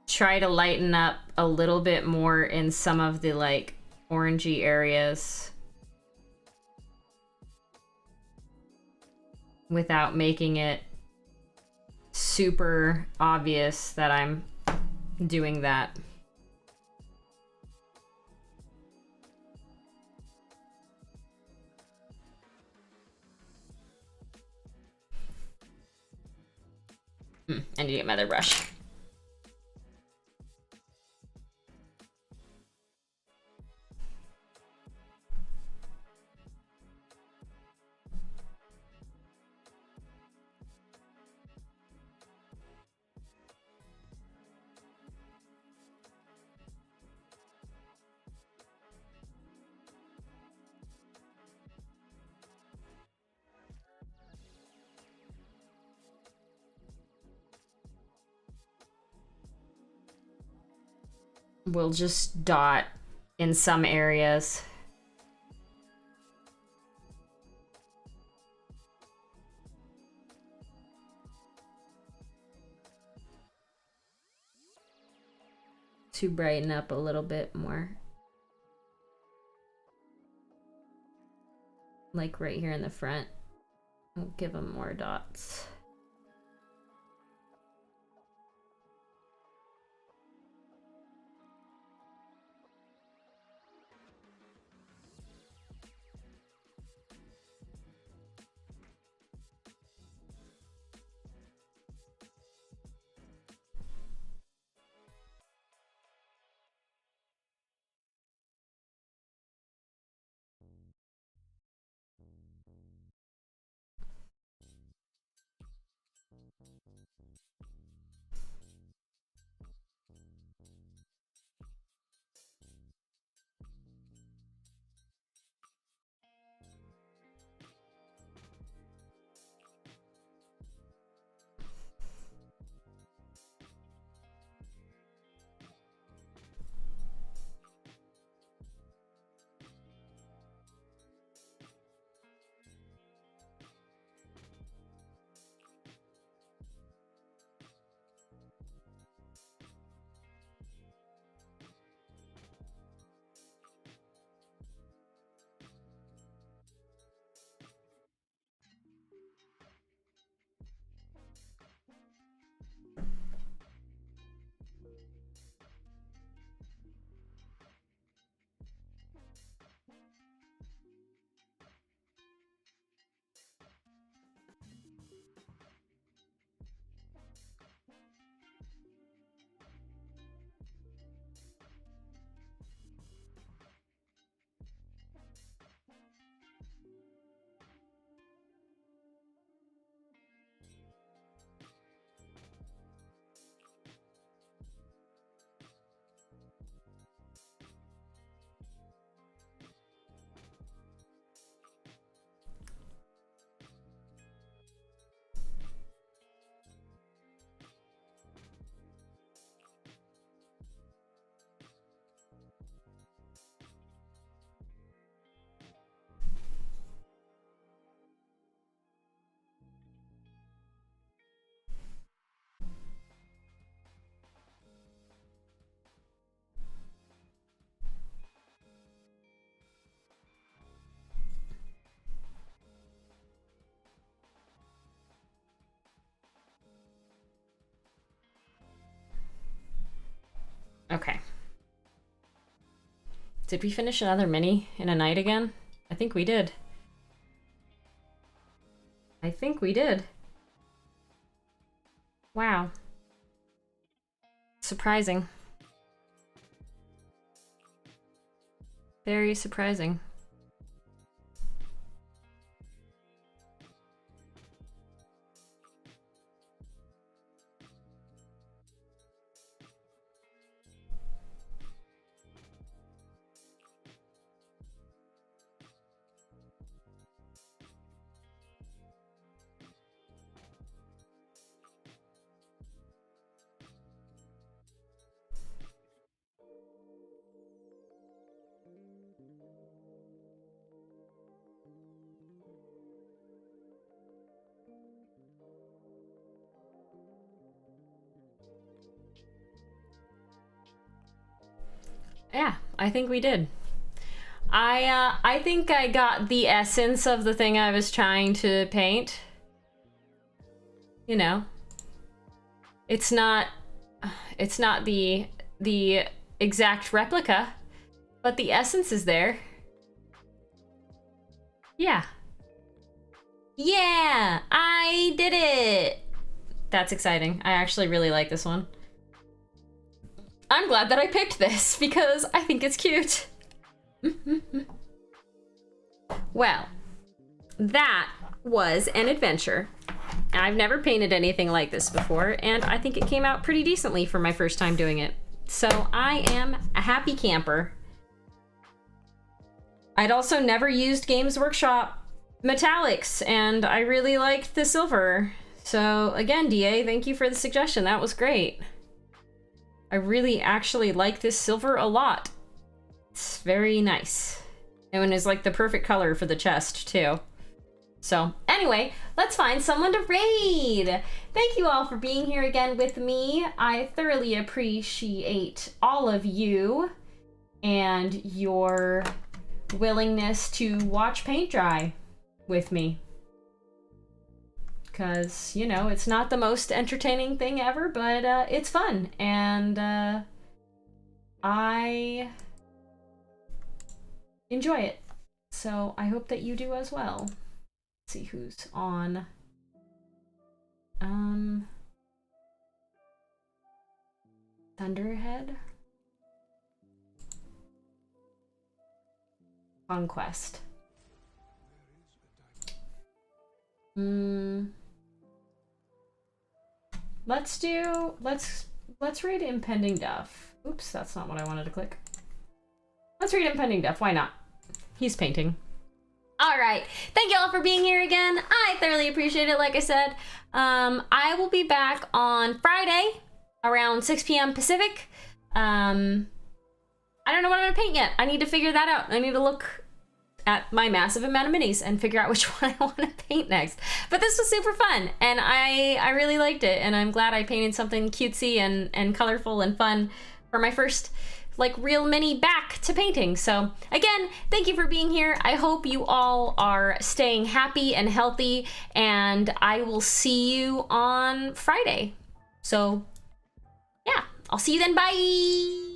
try to lighten up a little bit more in some of the like orangey areas without making it super obvious that I'm doing that. I need to get my other brush. We'll just dot in some areas. To brighten up a little bit more. Like right here in the front. We'll give them more dots. Did we finish another mini in a night again? I think we did. I think we did. Wow. Surprising. Very surprising. Yeah, I think we did. I think I got the essence of the thing I was trying to paint. You know, it's not the exact replica, but the essence is there. Yeah. Yeah, I did it. That's exciting. I actually really like this one. I'm glad that I picked this because I think it's cute. Well, that was an adventure. I've never painted anything like this before, and I think it came out pretty decently for my first time doing it. So I am a happy camper. I'd also never used Games Workshop metallics, and I really liked the silver. So again, DA, thank you for the suggestion. That was great. I really actually like this silver a lot. It's very nice. And it's like the perfect color for the chest too. So anyway, let's find someone to raid. Thank you all for being here again with me. I thoroughly appreciate all of you and your willingness to watch paint dry with me. Because, you know, it's not the most entertaining thing ever, but it's fun. And I enjoy it. So I hope that you do as well. Let's see who's on. Thunderhead? Conquest. Let's read Impending Death. Oops, that's not what I wanted to click. Let's read Impending Death. Why not? He's painting. All right. Thank you all for being here again. I thoroughly appreciate it. Like I said, I will be back on Friday around 6 p.m. Pacific. I don't know what I'm gonna paint yet. I need to figure that out. I need to look at my massive amount of minis and figure out which one I want to paint next. But this was super fun, and I really liked it, and I'm glad I painted something cutesy and colorful and fun for my first like real mini back to painting. So again, thank you for being here. I hope you all are staying happy and healthy, and I will see you on Friday. So yeah, I'll see you then. Bye.